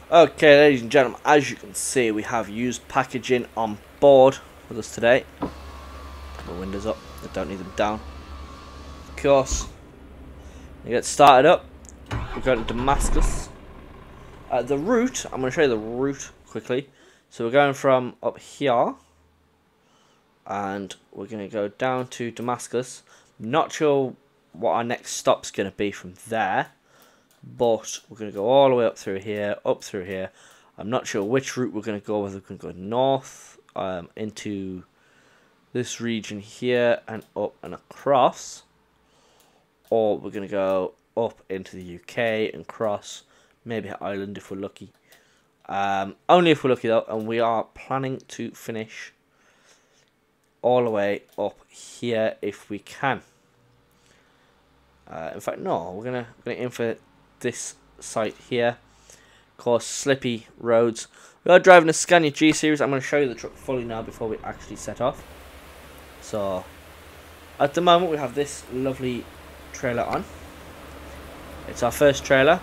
Okay, ladies and gentlemen, as you can see, we have used packaging on board with us today. Put the windows up, I don't need them down. Of course, you get started up, we're going to Damascus. The route, I'm going to show you the route quickly. So we're going from up here, and we're going to go down to Damascus. Not sure what our next stop's going to be from there, but we're going to go all the way up through here, up through here. I'm not sure which route we're going to go, whether we're going to go north into this region here and up and across, or we're going to go up into the UK and cross maybe Ireland if we're lucky. Only if we're lucky though, and we are planning to finish all the way up here if we can. In fact, no, we're gonna aim for this site here. Of course, slippy roads. We are driving a Scania G Series. I'm going to show you the truck fully now before we actually set off. So, at the moment we have this lovely trailer on. It's our first trailer,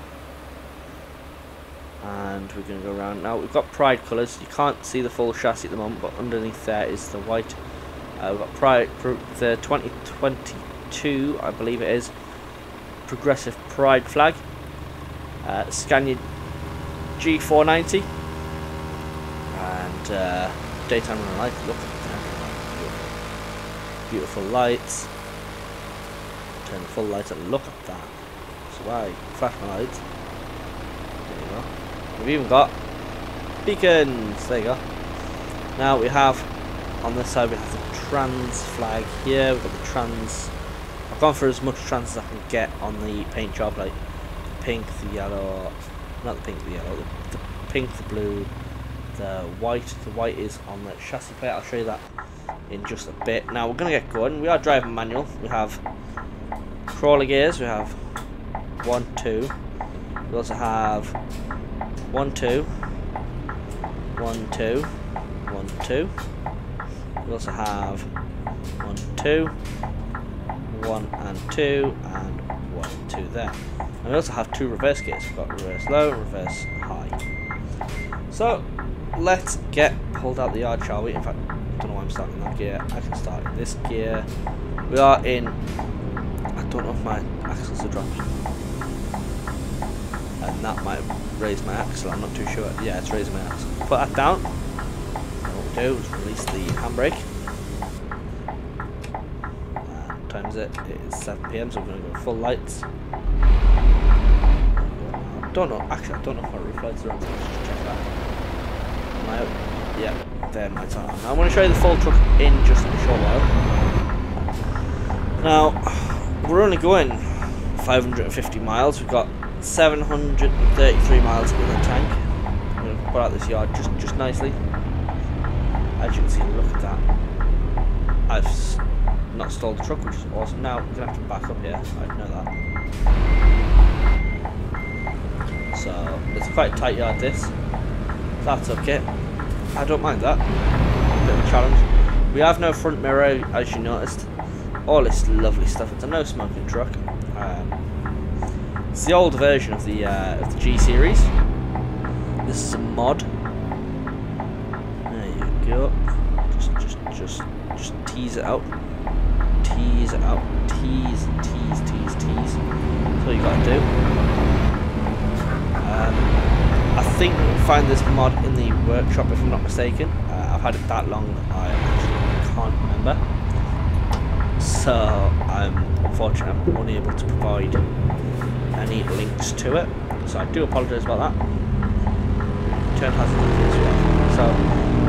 and we're going to go around now. We've got Pride colours. You can't see the full chassis at the moment, but underneath there is the white. We've got Pride, the 2022, I believe it is, Progressive Pride flag. Scania G490 and daytime running lights. Look at that, beautiful lights. Turn the full lights and look at that. So I flash my lights. There you go. We've even got beacons. There you go. Now we have on this side we have the trans flag here. We've got the trans. I've gone for as much trans as I can get on the paint job, like the pink, the yellow, not the pink, the yellow, the pink, the blue, the white. The white is on the chassis plate. I'll show you that in just a bit. Now we're going to get going. We are driving manual. We have crawler gears. We have 1, 2. We also have 1, 2, 1, 2, 1, 2. We also have 1, 2. 1 and 2 and 1 and 2 there. And we also have 2 reverse gears. We've got reverse low and reverse high. So let's get pulled out the yard, shall we? In fact, I don't know why I'm starting in that gear. I can start in this gear. We are in, I don't know if my axles are dropped, and that might raise my axle, I'm not too sure. Yeah, it's raising my axle. Put that down. And what we do is release the handbrake. Times it is 7 PM, so we're going to go full lights. I don't know, actually I don't know if my roof lights are on, so let's just check that. Am I out? Yeah, there my lights are on. Now I'm going to show you the full truck in just a short while. Now, we're only going 550 miles, we've got 733 miles in the tank. I'm going to put out this yard just nicely. As you can see, look at that. I've not stalled the truck, which is awesome. Now we're gonna have to back up here. I know that. So it's quite a tight yard. This. That's okay. I don't mind that. A bit of a challenge. We have no front mirror, as you noticed. All this lovely stuff. It's a no smoking truck. It's the old version of the G Series. This is a mod. There you go. Just tease it out. Tease it out. Tease. That's all you gotta do. I think you can find this mod in the workshop if I'm not mistaken. I've had it that long I actually can't remember. So I'm unfortunately I'm unable to provide any links to it. So I do apologise about that. Turn hazard as well. So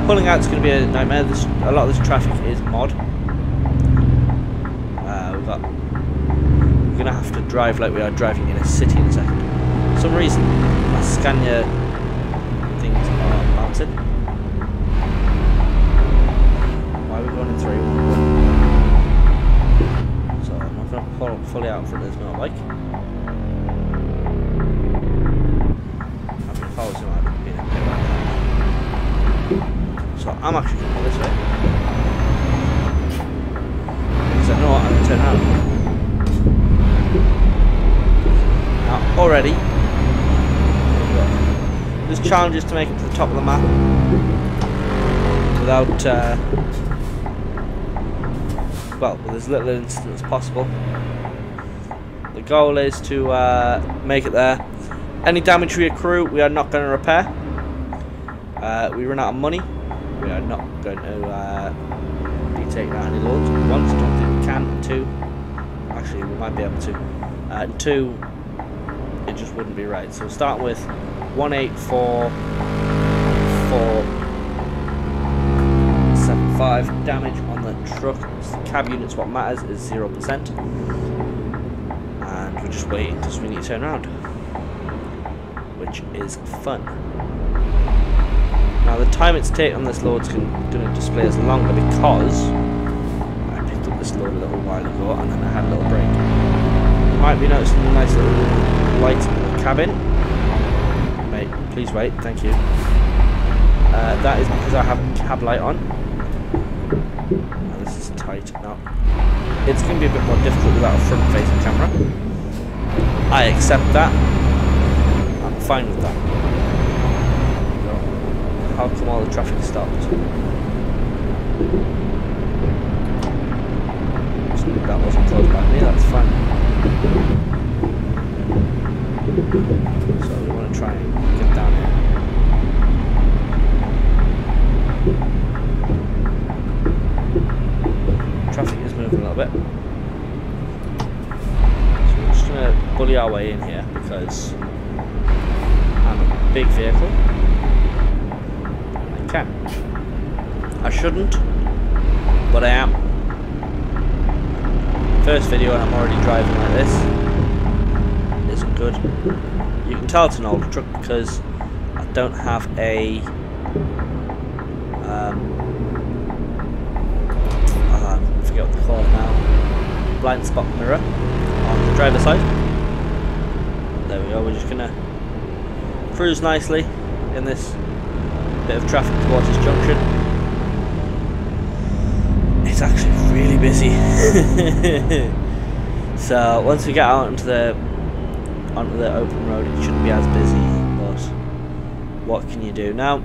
pulling out is going to be a nightmare. A lot of this traffic is mod. We're going to have to drive like we are driving in a city in a second. For some reason, my Scania things are mounted. Why are we going in 3? So I'm not going to pull fully out in front of this motorbike. I mean, if I was him, I'd have been a bit like that. So I'm actually going to go this way. Because I know what I'm going to turn around. Now, already, There's challenges to make it to the top of the map without, well, with as little incident as possible. The goal is to make it there. Any damage we accrue, we are not going to repair. We run out of money. We are not going to be taking out any loads. One, I don't think we can. Two, actually, we might be able to. Two, it just wouldn't be right. So we'll start with 184,475 damage on the truck. The cab unit's what matters, is 0%. And we're just waiting because we need to turn around, which is fun. Now the time it's taken on this load is going to display as longer because I picked up this load a little while ago and then I had a little break. You might be noticing a nice little light in the cabin. Mate, please wait, thank you. That is because I have a cab light on. Now this is tight. Now it's going to be a bit more difficult without a front facing camera. I accept that. I'm fine with that. How come all the traffic stopped? That wasn't closed by me, that's fine. So we want to try and get down here. Traffic is moving a little bit. So we're just going to bully our way in here because I'm a big vehicle. I shouldn't, but I am. First video and I'm already driving like this. Isn't good. You can tell it's an older truck because I don't have a I forget what they call it now. Blind spot mirror on the driver's side. There we go, we're just gonna cruise nicely in this bit of traffic towards this junction. It's actually really busy. So once we get out onto the open road, it shouldn't be as busy, but what can you do? Now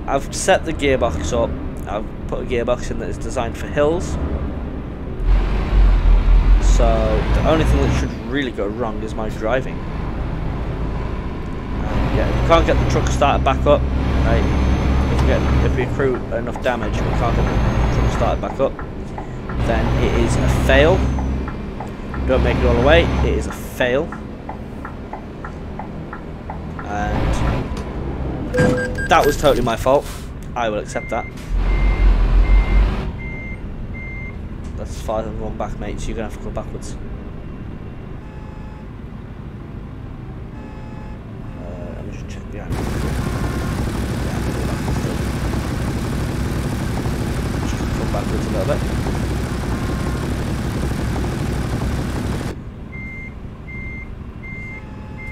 I've set the gearbox up. I've put a gearbox in that is designed for hills, so the only thing that should really go wrong is my driving. Yeah, if we can't get the truck started back up, right? If we accrue enough damage, we can't get the truck started back up, then it is a fail. Don't make it all the way, it is a fail. And that was totally my fault. I will accept that. That's as far as I'm going back, mate, so you're going to have to go backwards. Yeah. Just come backwards a little bit.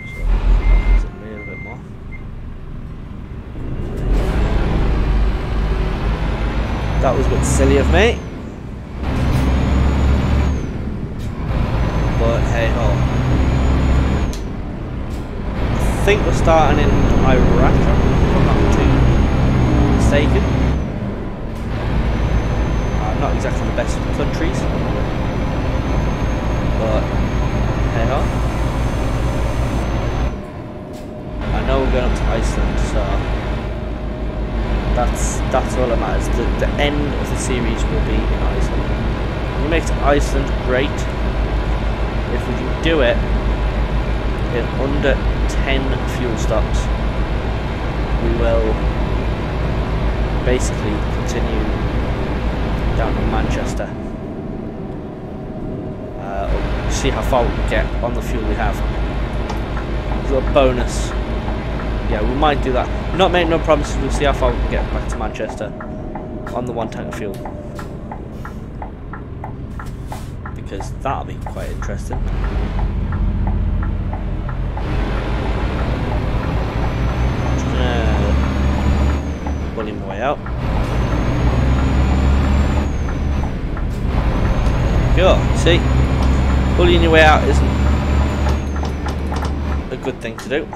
So backwards a little bit more. That was a bit silly of me. But hey ho. I think we're starting in Iraq, if I'm not too mistaken. Not exactly the best of countries, but hey ho. I know we're going up to Iceland, so that's all that matters. The end of the series will be in Iceland. When we make it to Iceland, great. If we can do it in under 10 fuel stops, we will basically continue down to Manchester. See how far we can get on the fuel we have. It's a bonus. Yeah, we might do that. Not making no promises, we'll see how far we can get back to Manchester on the 1 tank of fuel. Because that'll be quite interesting. Bully my way out. There we go. See, bullying your way out isn't a good thing to do.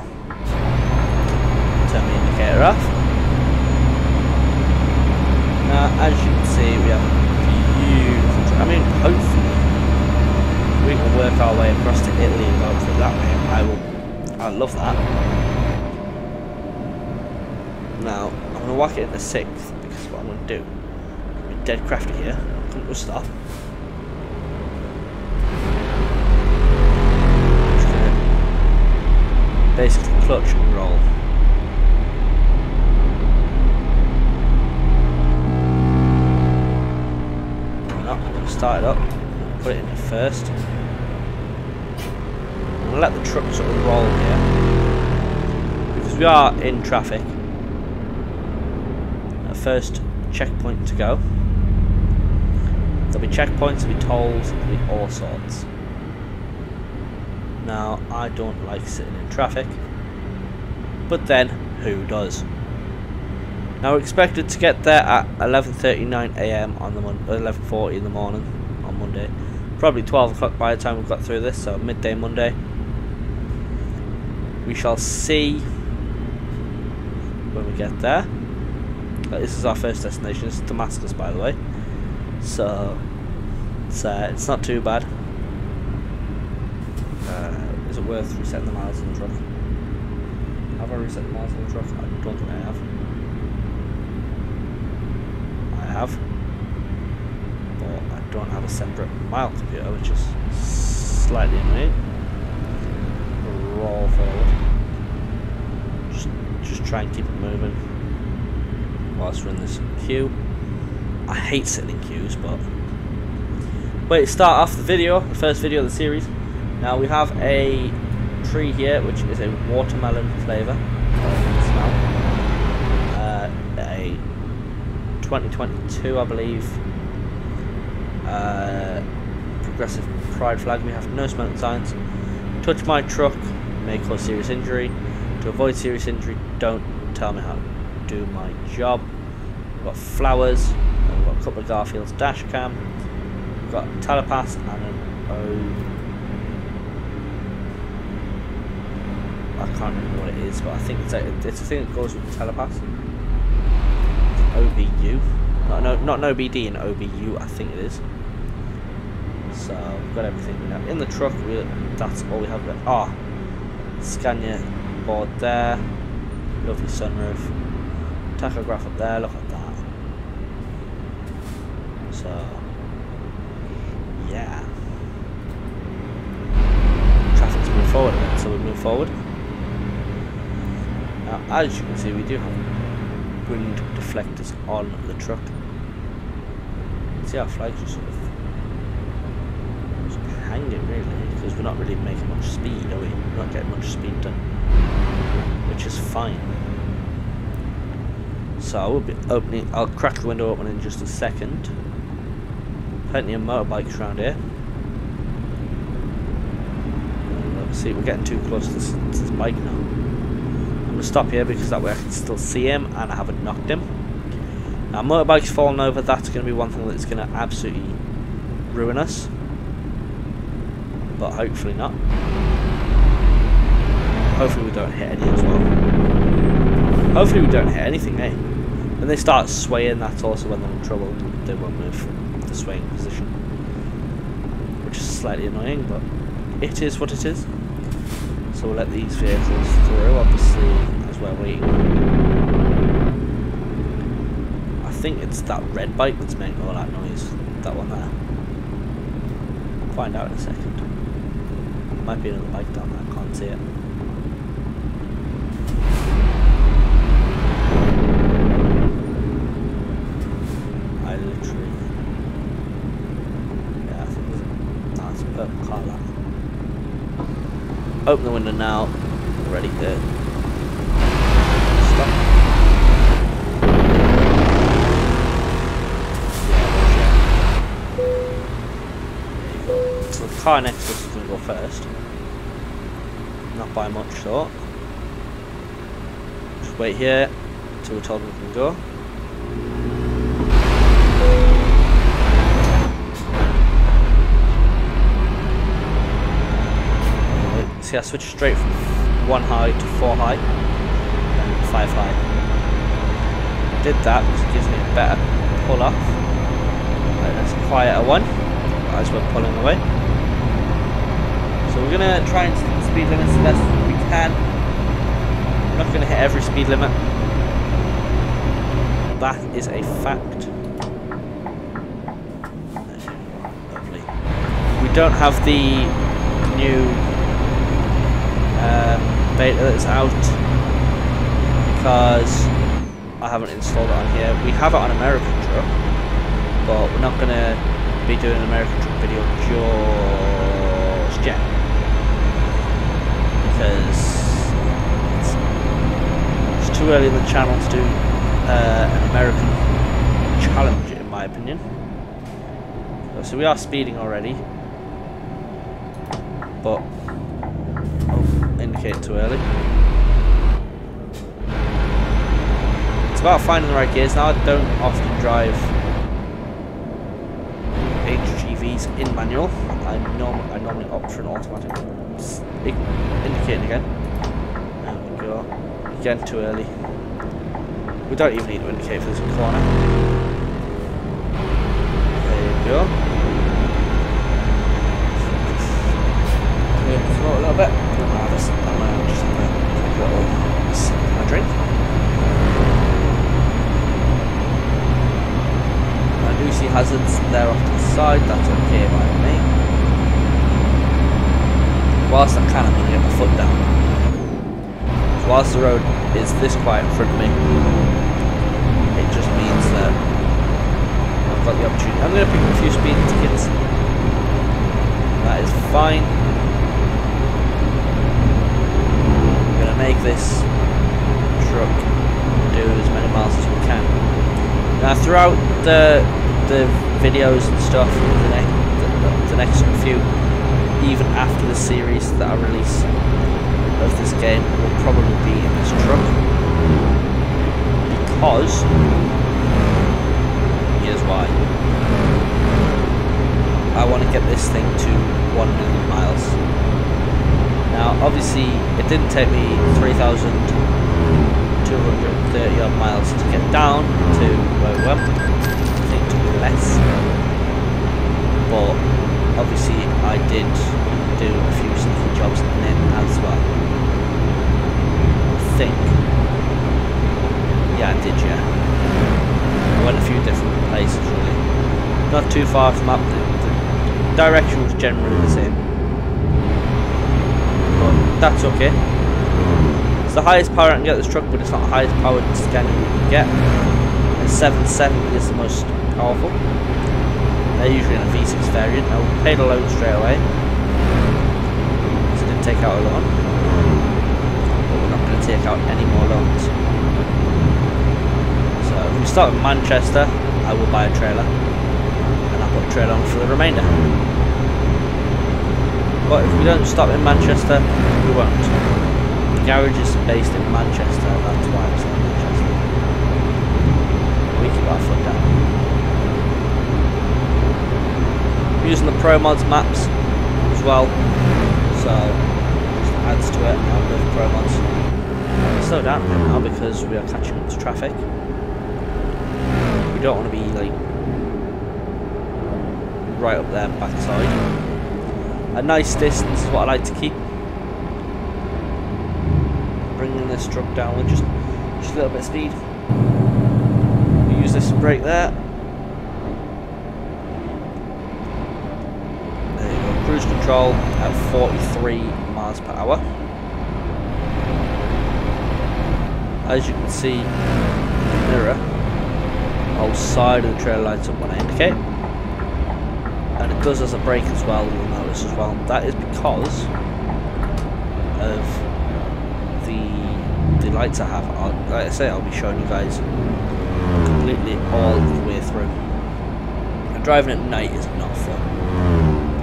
clear off. Now, as you can see, we have beautiful. I mean, hopefully, we can work our way across to Italy and go through that way. I love that. Now, I'm going to whack it in the 6th because what I'm going to do, I'm going to be dead crafty here. I'm going to stop. Basically clutch and roll. I'm going to start it up, put it in first. I'm going to let the truck sort of roll here because we are in traffic. First checkpoint to go. There'll be checkpoints, there'll be tolls, there'll be all sorts. Now, I don't like sitting in traffic, but then who does? Now, we're expected to get there at 11:39 AM on the 11:40 in the morning on Monday. Probably 12 o'clock by the time we've got through this, so midday Monday. We shall see when we get there. This is our first destination. This is Damascus, by the way, so it's not too bad. Is it worth resetting the miles on the truck? Have I reset the miles on the truck? I don't think I have. I have, but I don't have a separate mile computer, which is slightly annoying. Roll forward. Just try and keep it moving whilst we're in this queue. I hate sitting in queues, but wait, start off the video, the first video of the series. Now we have a tree here, which is a watermelon flavour. Smell. A 2022, I believe, progressive pride flag. We have no smoking signs. Touch my truck may cause serious injury. To avoid serious injury, don't tell me how to do my job. We've got flowers, and we've got a couple of Garfield's dash cam, we've got a telepass and an I can't remember what it is, but I think it's a thing that goes with the telepass. OBU, not an OBD, an OBU, I think it is. So we've got everything in the truck. That's all we have left. Ah, Scania board there, lovely sunroof. Tachograph up there, look at that. So, yeah. Traffic's moving forward a bit, so we move forward. Now, as you can see, we do have wind deflectors on the truck. See our flags are sort of hanging, really, because we're not really making much speed, are we? We're not getting much speed done, which is fine. So I will be opening. I'll crack the window open in just a second. Plenty of motorbikes around here. See, we're getting too close to this bike now. I'm going to stop here because that way I can still see him and I haven't knocked him. Now, motorbikes falling over, that's going to be one thing that's going to absolutely ruin us. But hopefully not. Hopefully we don't hit any as well. Hopefully we don't hit anything, eh? When they start swaying, that's also when they're in trouble. They won't move from the swaying position. Which is slightly annoying, but it is what it is. So we'll let these vehicles through, obviously, as we're waiting. I think it's that red bike that's making all that noise. That one there. I'll find out in a second. Might be another bike down there, I can't see it. I literally... yeah, I think that's a purple car, that. Open the window now. Ready to stop. So the car next to us is going to go first. Not by much, thought. Just wait here until we're told we can go. See, I switched straight from 1 high to 4 high. then 5 high. Did that because it gives me a better pull off. That's a quieter one as we're pulling away. So we're going to try and stick the speed limits the best we can. We're not going to hit every speed limit. That is a fact. Lovely. We don't have the new beta that's out because I haven't installed it on here. We have it on American Truck, but we're not going to be doing an American Truck video just yet because it's too early in the channel to do an American challenge, in my opinion. So we are speeding already, but indicate too early. It's about finding the right gears now. I don't often drive HGVs in manual. I normally opt for an automatic. Indicating again. There we go. Again, too early. We don't even need to indicate for this corner. There you go. Throw a little bit. Just have a little sip of my drink. I do see hazards there off to the side. That's okay by me. Whilst I can, I'm going to get my foot down. Whilst the road is this quiet in front of me, it just means that I've got the opportunity. I'm going to pick up a few speeding tickets. That is fine. I'm going to make this truck do as many miles as we can. Now throughout the videos and stuff, the next few, even after the series that I release of this game, will probably be in this truck because here's why. I want to get this thing to 1 million miles. Now obviously it didn't take me 3,230 odd miles to get down to where we went. I think it took me less, but obviously I did do a few sneaky jobs in as well. I think, yeah I did, yeah. I went a few different places really. Not too far from up, the direction was generally the same. But that's okay. It's the highest power I can get this truck, but it's not the highest powered Scania you can get. The 770 is the most powerful. They're usually in a V6 variant. Now we paid a loan straight away, so I didn't take out a loan. But we're not going to take out any more loans. So if we start in Manchester, I will buy a trailer, and I'll put a trailer on for the remainder. But if we don't stop in Manchester, we won't. The garage is based in Manchester, that's why I'm saying Manchester. We keep our foot down. I'm using the Pro Mods maps as well, so just adds to it. I love Pro Mods. Slow down a bit now because we are catching up to traffic. We don't want to be like right up there backside. A nice distance is what I like to keep. Bringing this truck down with just a little bit of speed. We use this brake there. There you go. Cruise control at 43 miles per hour. As you can see, the mirror, the whole side of the trailer lights up when I indicate. And it does as a brake as well, you'll notice as well. That is because of the lights I have. Like I say, I'll be showing you guys completely all the way through. And driving at night is not fun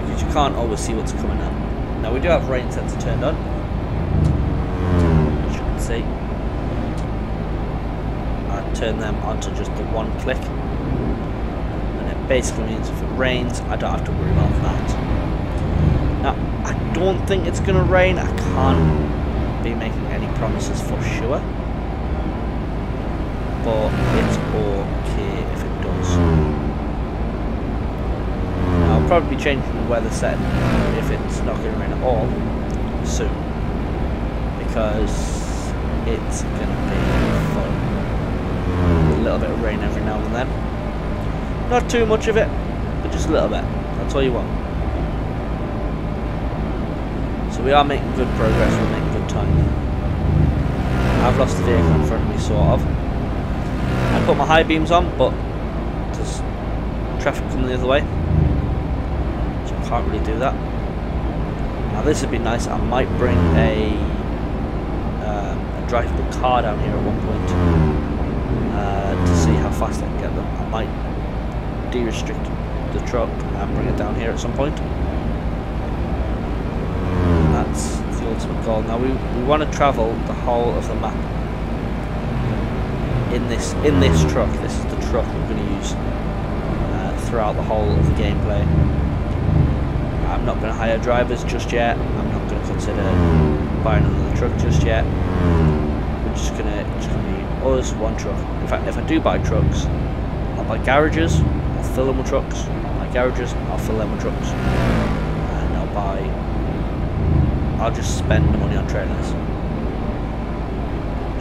because you can't always see what's coming up. Now we do have rain sensor turned on, as you can see. I turn them onto just the one click. Basically means if it rains, I don't have to worry about that. Now, I don't think it's going to rain. I can't be making any promises for sure. but it's okay if it does. I'll probably be changing the weather setting if it's not going to rain at all soon, because it's going to be fun. A little bit of rain every now and then. Not too much of it, but just a little bit. That's all you want. So we are making good progress, we're making good time. I've lost the vehicle in front of me, sort of. I put my high beams on, but there's traffic coming the other way, so I can't really do that. Now this would be nice. I might bring a drivable car down here at one point to see how fast I can get them. I might de-restrict the truck and bring it down here at some point. And that's the ultimate goal. Now we want to travel the whole of the map in this truck. This is the truck we're going to use throughout the whole of the gameplay. I'm not going to hire drivers just yet. I'm not going to consider buying another truck just yet. We're just going to be us, one truck. In fact, if I do buy trucks, I'll buy garages, I'll fill them with trucks. I'll buy garages, I'll fill them with trucks. And I'll just spend the money on trailers.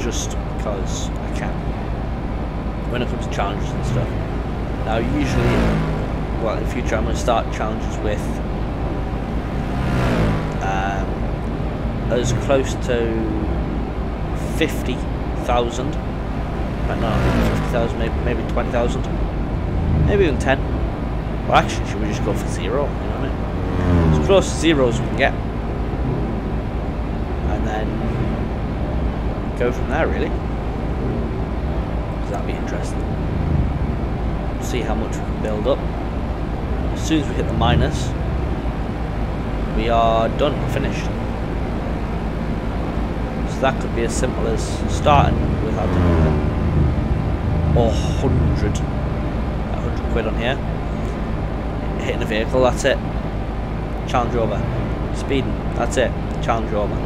Just because I can. When it comes to challenges and stuff. Now usually, well, in future I'm going to start challenges with as close to 50,000, but no, 50,000, maybe 20,000, maybe even 10. Well, actually, should we just go for 0? You know what I mean? As close to 0 as we can get, and then go from there. Really, because that'd be interesting. See how much we can build up. As soon as we hit the minus, we are done, we're finished. So that could be as simple as starting with, I don't know, 100 quid on here, hitting a vehicle, that's it, challenge over, speeding, that's it, challenge over,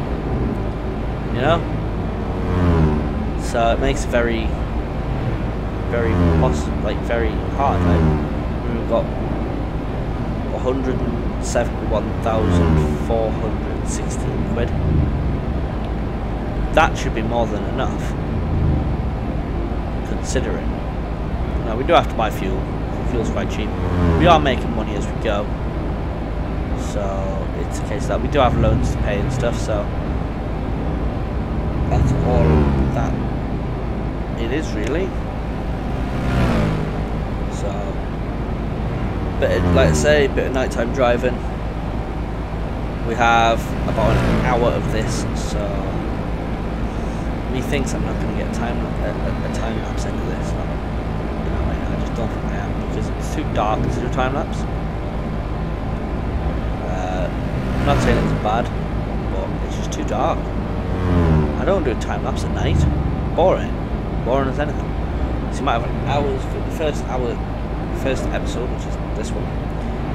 you know? So it makes it very very hard. Like, we've got 171,416 quid. That should be more than enough, considering. Now we do have to buy fuel. Fuel's quite cheap. We are making money as we go, so it's a case that we do have loans to pay and stuff. So that's all that it is, really. So, like I say, a bit of nighttime driving. We have about an hour of this, so methinks I'm not going to get a time lapse into this. I just don't think I am, because it's too dark to do a time lapse. I'm not saying it's bad, but it's just too dark. I don't do a time lapse at night. Boring as anything. So you might have an hour's for the first episode, which is this one,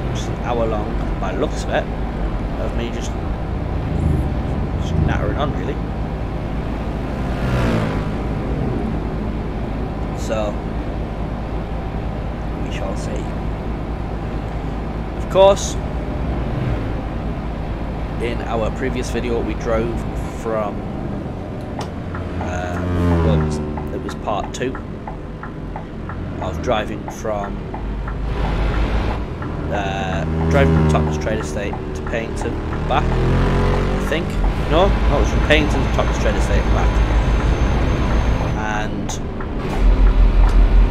which is an hour long by the looks of it, of me just nattering on, really. So we shall see. Of course, in our previous video we drove from well, it was part 2 of driving from Totnes Trade Estate to Paignton back, I think. No, it was from Paignton to Totnes Trade Estate and back, and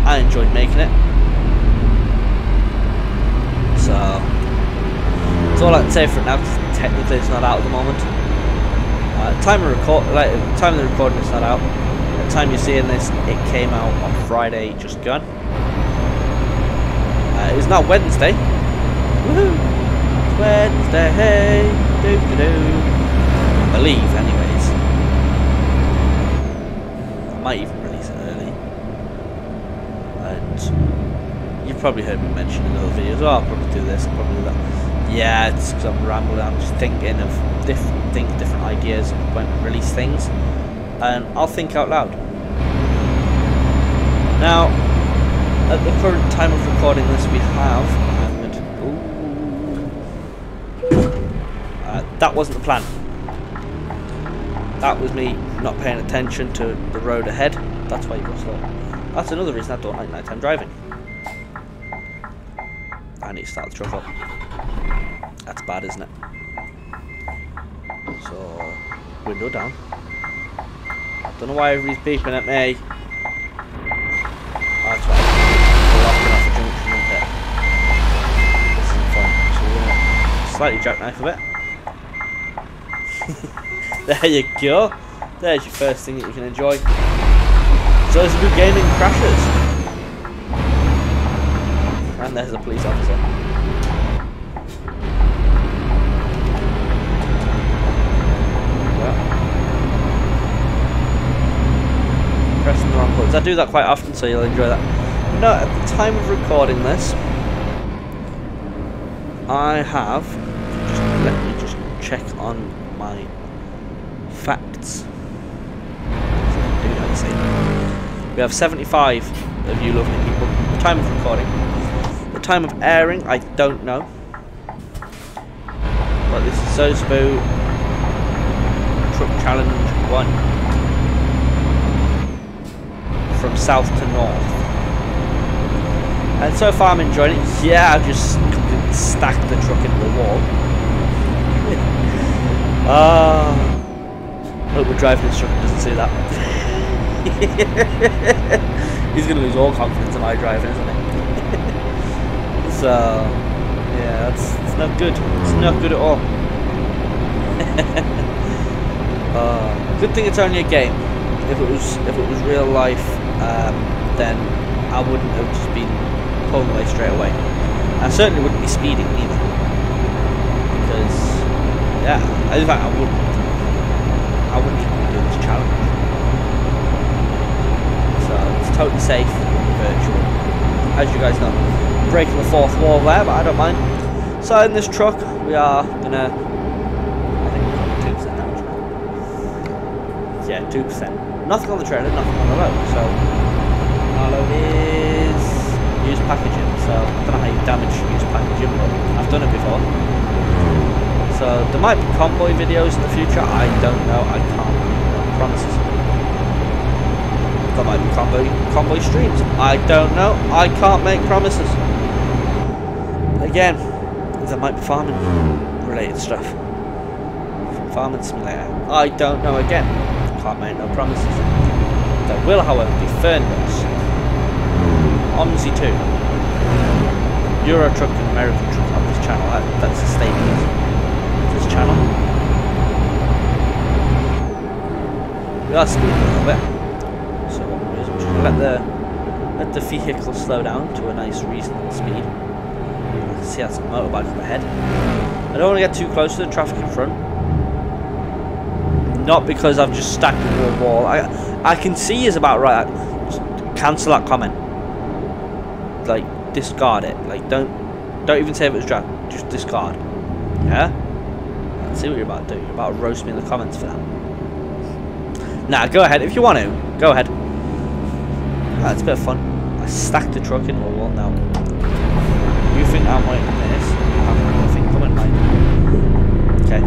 I enjoyed making it. So that's all I can say for it now, because technically it's not out at the moment. Time of the recording it's not out. At the time you're seeing this, it came out on Friday just gone. It's now Wednesday. Woohoo! It's Wednesday, hey, do. I believe, anyways. I might even release it early. And you've probably heard me mention in other videos. Oh, I'll probably do this, I'll probably do that. Yeah, it's because I'm rambling. I'm just thinking of different things, different ideas when to release things, and I'll think out loud. Now, at the current time of recording this, we have. That wasn't the plan. That was me not paying attention to the road ahead. That's why you go slow. That's another reason I don't like nighttime driving. I need to start the truck up. That's bad, isn't it? So, window down. Don't know why everybody's beeping at me. Oh, that's right. Blocking off the junction, isn't it? This isn't fun. So we're gonna slightly jackknife a bit. There you go. There's your first thing that you can enjoy. So it's a good gaming crashes. And there's a police officer. Pressing the wrong buttons. I do that quite often, so you'll enjoy that. No, at the time of recording this, I have. Let me just check on my facts. We have 75 of you lovely people. The time of recording. The time of airing, I don't know. But this is Zozbo Truck Challenge 1. From south to north. And so far I'm enjoying it. Yeah, I've just completely stacked the truck into the wall. Hope we're driving this truck and doesn't see that. He's going to lose all confidence in my driving, isn't he? So, yeah, it's not good. It's not good at all. Good thing it's only a game. If it was real life, then I wouldn't have just been pulling away straight away. I certainly wouldn't be speeding either. Because, yeah, in fact, I wouldn't even be doing this challenge. So it's totally safe, virtual. As you guys know, breaking the fourth wall there, but I don't mind. So in this truck, we are gonna. I think we're on 2% now. Yeah, 2%. Nothing on the trailer, nothing on the load. So our load is used packaging. So I don't know how you damage used packaging, but I've done it before. So there might be convoy videos in the future. I don't know. I can't make promises. There might be convoy streams. I don't know. I can't make promises. Again, there might be farming related stuff. Farming simulator. I don't know again. Can't make no promises. There will, however, be Fernbus, OMSI 2, Euro Truck and American Truck on this channel. That's the staple of this channel. We are speeding a little bit. So what we'll do is we're just going to let the vehicle slow down to a nice reasonable speed. See, that's a motorbike up ahead. I don't want to get too close to the traffic in front. Not because I've just stacked into a wall. I can see is about right. Just cancel that comment. Like, discard it. Like, don't even say if it was dragged. Just discard. Yeah? Let's see what you're about to do. You're about to roast me in the comments for that. Nah, go ahead. If you want to, go ahead. It's a bit of fun. I stacked the truck into a wall now. You think I'm waiting for this? You have nothing coming, mate. Okay.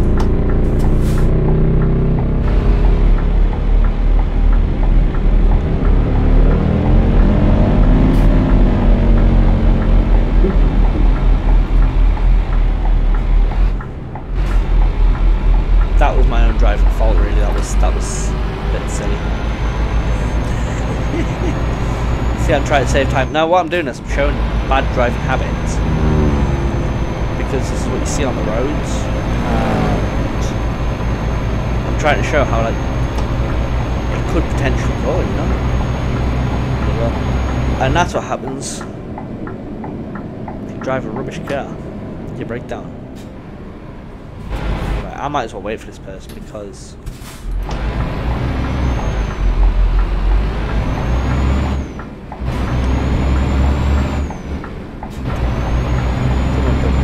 That was my own driving fault, really. That was a bit silly. See, I'm trying to save time. Now, what I'm doing is I'm showing bad driving habits because this is what you see on the roads. And I'm trying to show how, like, it could potentially go, you know. And that's what happens if you drive a rubbish car. You break down. I might as well wait for this person because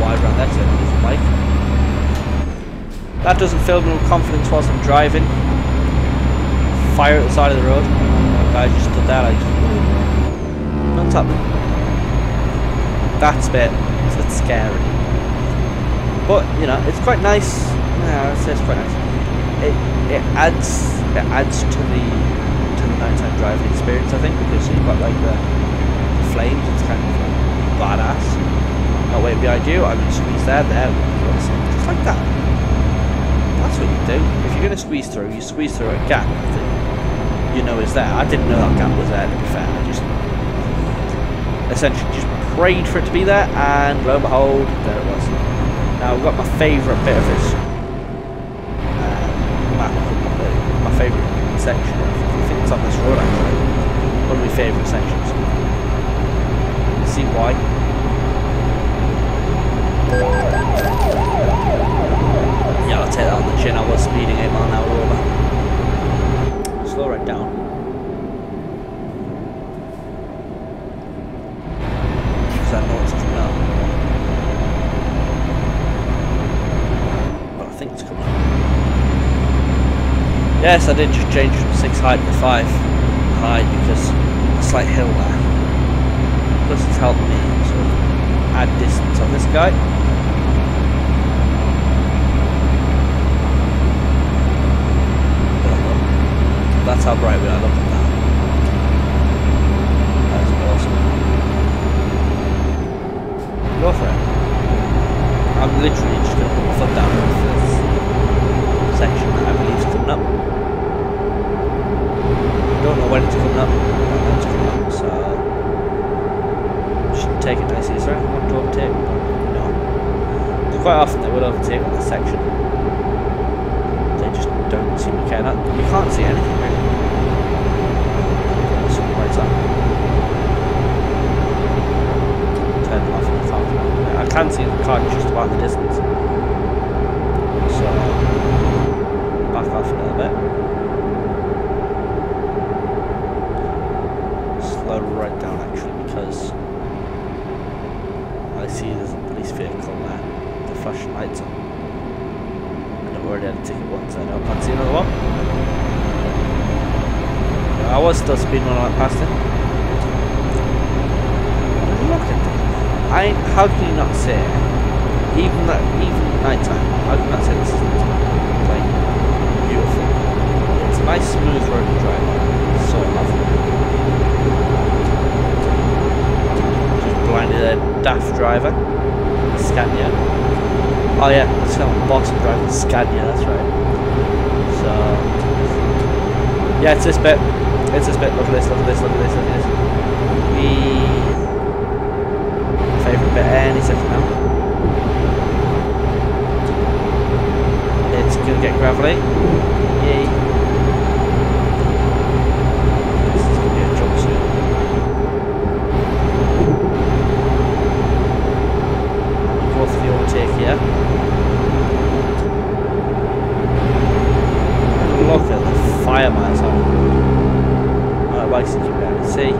wide around there, so there's a bike. That doesn't fill me with confidence whilst I'm driving. Fire at the side of the road. Guy just stood there like, on top. That's a bit scary. But, you know, it's quite nice. Yeah, I'd say it's quite nice. It adds to the nighttime driving experience, I think, because you've got like the flames. It's kind of badass. Not way behind you. I'm going to squeeze there, just like that. That's what you do. If you're going to squeeze through, you squeeze through a gap that you know is there. I didn't know that gap was there, to be fair. I just essentially just prayed for it to be there, and lo and behold, there it was. Now I've got my favourite bit of this map, my favourite section. I think it's on this road actually. One of my favourite sections. See why? Yeah, I'll take that on the chin. I was speeding 8 mile an hour over. Slow right down. Because I know it's coming up. But I think it's coming up. Yes, I did just change from 6 high to 5 high because a slight hill there. Plus it's helped me sort of add distance on this guy. That's how bright we are, look at that. That's awesome. Go for it. I'm literally just going to put my foot down for this section that I believe is coming up. Don't know when it's coming up, but when it's coming up, so should take it nicely. Is there anything I want to overtake? No. Quite often they will overtake on this section. They just don't seem to care. You can't see anything really. Right on. Turn it off in the car. I can see the car just about the distance. So back off a little bit. Slow right down actually because I see there's a police vehicle there. The flashing lights on. And I've already had a ticket once, I know I can't see another one. I was still speeding when I went past it. Look at that. How can you not say it? Even night time, how can you not say this is like beautiful? It's a nice smooth road to drive on. It's so lovely. Just blinded a daft driver. Scania. Oh yeah, it's kind of boss driving Scania, that's right. So yeah, it's this bit. It's this bit. Look at this, look at this, look at this, look at this. Favourite bit any second now. It's gonna get gravelly. Yay. This is gonna be a jump soon. Go for the overtake here. Look at the fire miles on. Bikes that you can barely see.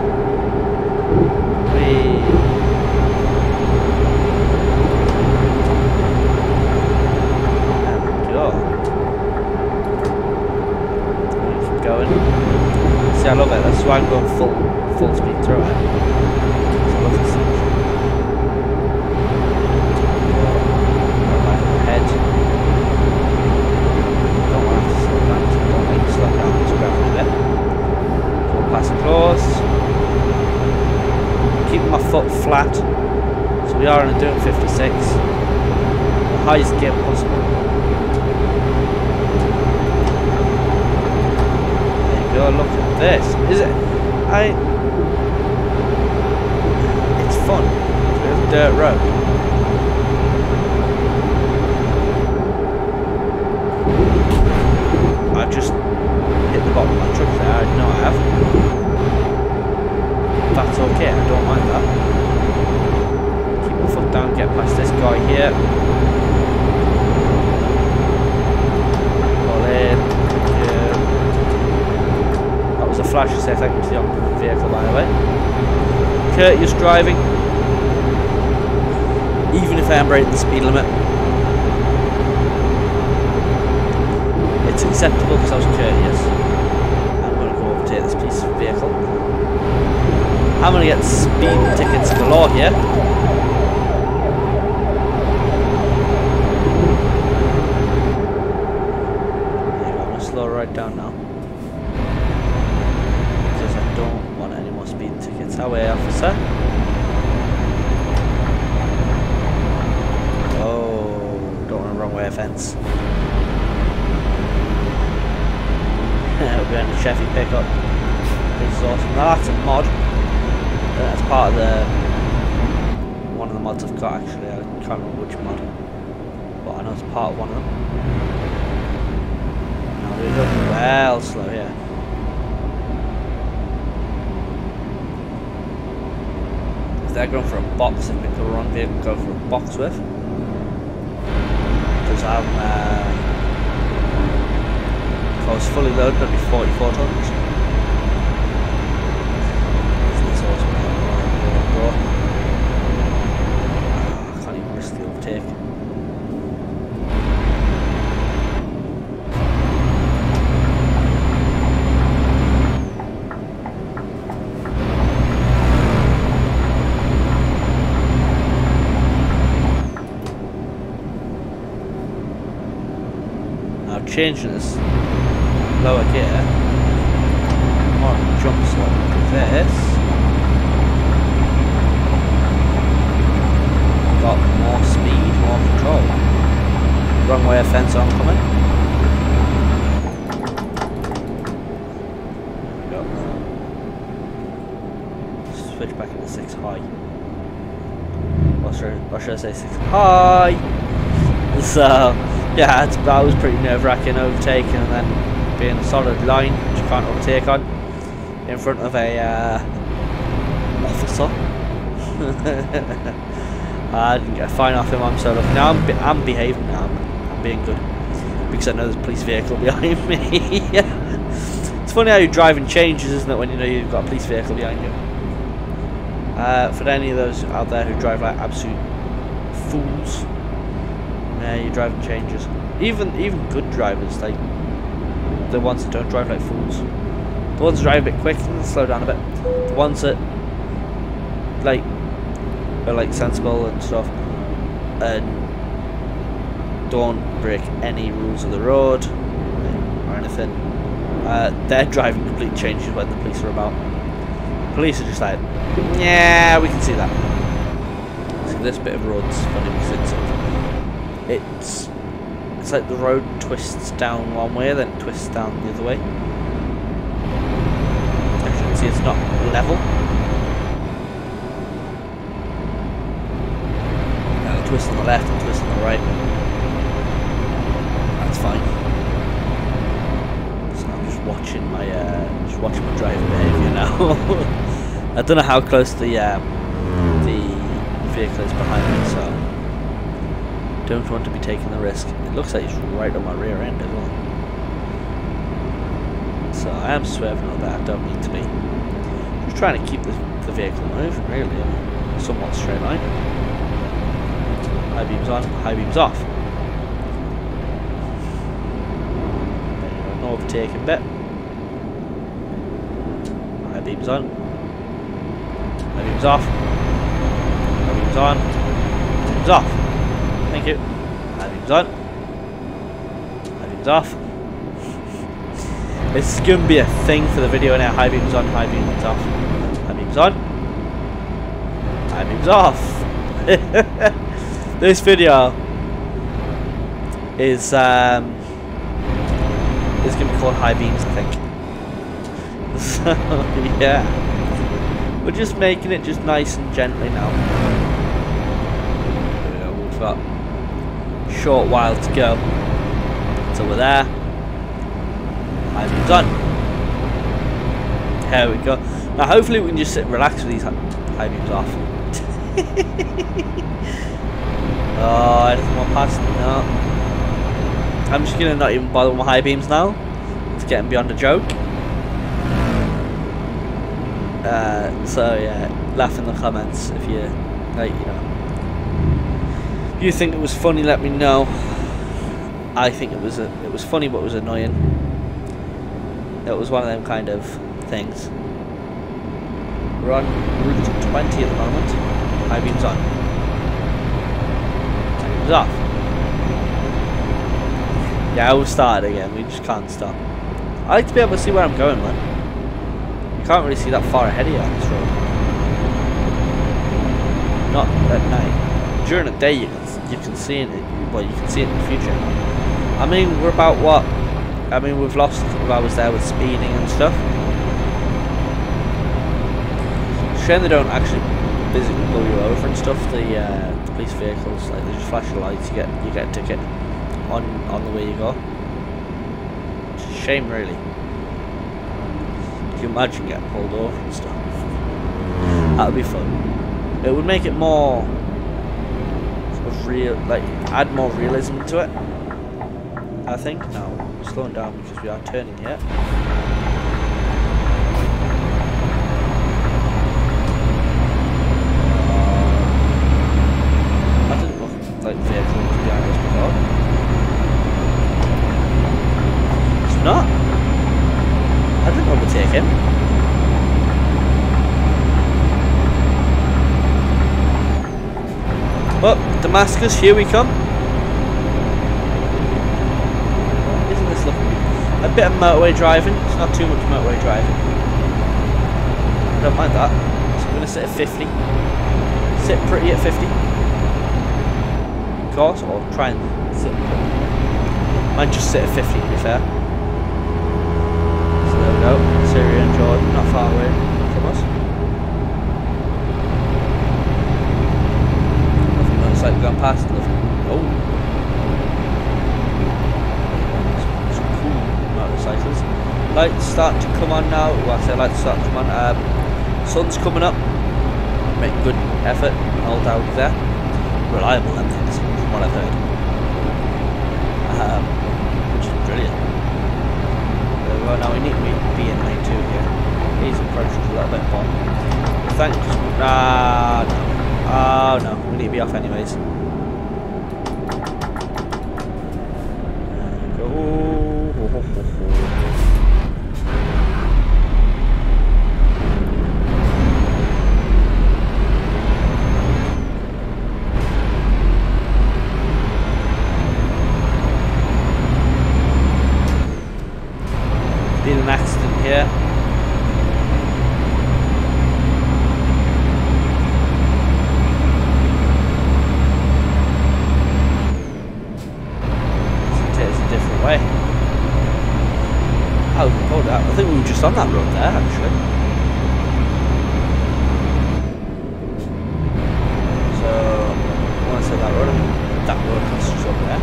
There we go. Keep going. See, I love it. That's why I'm going full speed through it. It's a lovely section. Back ahead. Don't want to slow down. Don't make me slow down. Just grab a bit. Pass close. Keep my foot flat. So we are only doing 56. The highest gear possible. There you go, look at this. Is it? It's fun. It's a dirt road. I just hit the bottom of my truck there. I know I have. That's okay, I don't mind that. Keep my foot down, get past this guy here. Pull in. Yeah. That was a flash to say thank you to the oncoming vehicle, by the way. Courteous driving. Even if I am breaking the speed limit. It's acceptable because I was courteous. I'm going to go overtake this piece of vehicle. I'm going to get speeding tickets galore here. I'm going to slow right down now. Because I don't want any more speeding tickets. Away, officer. Oh, don't run the wrong way offence. We're going to Chevy pickup. This is awesome. Now that's a mod. That's part of the one of the mods I've got actually. I can't remember which mod, but I know it's part of one of them. Now we're going well slow here. If they're going for a box, if pick the wrong vehicle, go for a box with. Because if I was fully loaded, that'd be 44 tons. I can't even risk the overtake. Now changing this lower gear, more jump slot like this. Got more speed, more control. Wrong way of fence oncoming. There we go. Switch back into 6 high. Or should I say 6 high? So, yeah, that was pretty nerve-wracking, overtaking and then being a solid line, which you can't overtake on, in front of a officer. I didn't get a fine off him, I'm so lucky. Now I'm behaving now, I'm being good. Because I know there's a police vehicle behind me. It's funny how your driving changes, isn't it, when you know you've got a police vehicle behind you. For any of those out there who drive like absolute fools, yeah, your driving changes. Even good drivers, like the ones that don't drive like fools. The ones that drive a bit quick and slow down a bit. The ones that like are like sensible and stuff and don't break any rules of the road or anything, their driving completely changes when the police are about. Police are just like, yeah, we can see that. So this bit of road's funny because it's like the road twists down one way, then it twists down the other way. As you can see, it's not level. Twist on the left and twist on the right. That's fine. So I'm just watching my driving behaviour now. I don't know how close the vehicle is behind me, so don't want to be taking the risk. It looks like it's right on my rear end as well. So I am swerving a little bit. I don't need to be. Just trying to keep the vehicle moving, really, in a somewhat straight line. High beams on, high beams off. An overtaking bit. High beams on. High beams off. High beams on. High beams off. Thank you. High beams on. High beams off. It's going to be a thing for the video now. High beams on, high beams off. High beams on. High beams off. This video is going to be called High Beams, I think. So, yeah. We're just making it just nice and gently now. There we go, we've got a short while to go. So we're there. High Beams on. There we go. Now hopefully we can just sit and relax with these high beams off. Oh, anything more past? No. I'm just gonna not even bother with my high beams now. It's getting beyond a joke. So yeah, laugh in the comments if you like, you know. If you think it was funny, let me know. I think it was funny, but it was annoying. It was one of them kind of things We're on route 20 at the moment. High beams on. Beams off. Yeah, we'll start again. We just can't stop. I like to be able to see where I'm going, man. You can't really see that far ahead of you on this road. Not at night. During the day, you can see it. Well, you can see it in the future. I mean, we're about what? I mean, we've lost a couple of hours there with speeding and stuff. Shame they don't actually physically pull you over and stuff. The police vehicles, like, they just flash the lights. You get a ticket on the way you go. It's a shame, really. Can you imagine getting pulled over and stuff? That would be fun. It would make it more sort of real, like add more realism to it. I think. Now we're slowing down because we are turning here. That didn't look like the vehicle was behind us before. It's not. I didn't overtake him. Well, Damascus, here we come. Isn't this looking a bit of motorway driving? It's not too much motorway driving. I don't mind that. So I'm going to sit at 50. Sit pretty at 50. Of course, or try and sit. Might just sit at 50 to be fair. So there we go. Syria and Jordan, not far away from us. Like going past the some cool motorcycles. Lights starting to come on now. Well, I say lights starting to come on. Sun's coming up. Make good effort. Hold out there. Reliable, them things, from what I've heard. Which is brilliant. There we go. Now we need to be in lane 2 here. He's approaching a little bit more. Thanks. No. Oh no, we need to be off anyways. There we go. Been an accident here. Way. Oh, hold up. I think we were just on that road there, actually. So, when I say that road comes just over there.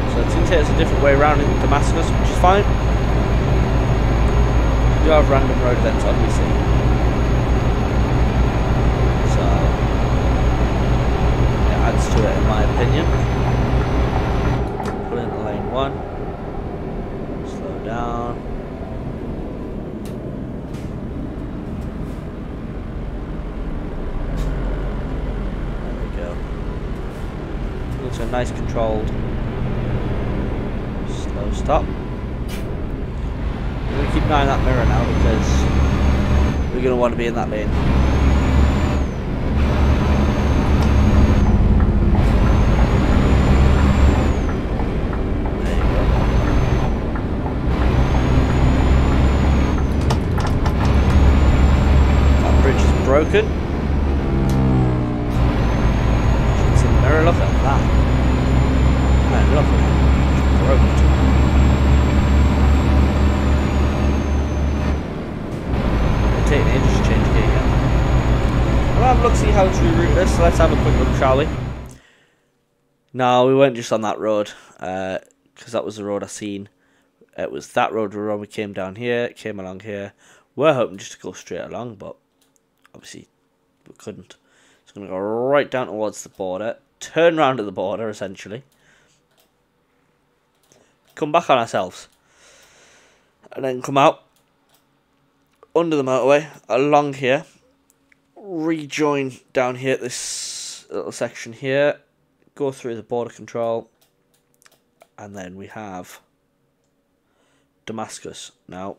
So it seems it's a different way around in Damascus, which is fine. We do have random road events, obviously. So, it adds to it, in my opinion. Pull into lane 1. Slow down. There we go. Looks a nice controlled slow stop. We're going to keep an eye on that mirror now because we're going to want to be in that lane. Broken. It's in the mirror, look at that. Man, look at it. It's broken. It'll take an age to change gear again. We'll have a look, see how to reroute this. So let's have a quick look, shall we? No, we weren't just on that road, because that was the road I seen. It was that road when we came down here, came along here. We're hoping just to go straight along, but obviously we couldn't. It's going to go right down towards the border, turn round at the border essentially, come back on ourselves, and then come out under the motorway along here, rejoin down here at this little section here, go through the border control, and then we have Damascus. Now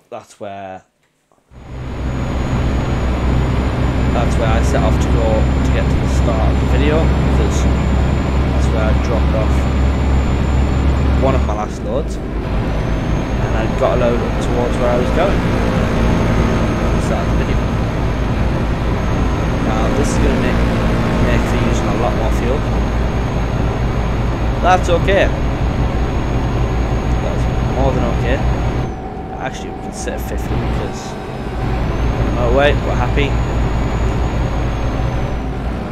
that's where I set off to go to get to the start of the video, because that's where I dropped off one of my last loads, and I got a load up towards where I was going at the start of the video. Now this is going to make for using a lot more fuel. That's okay. That's more than okay. Actually, we can set at 50 because no way, we're happy.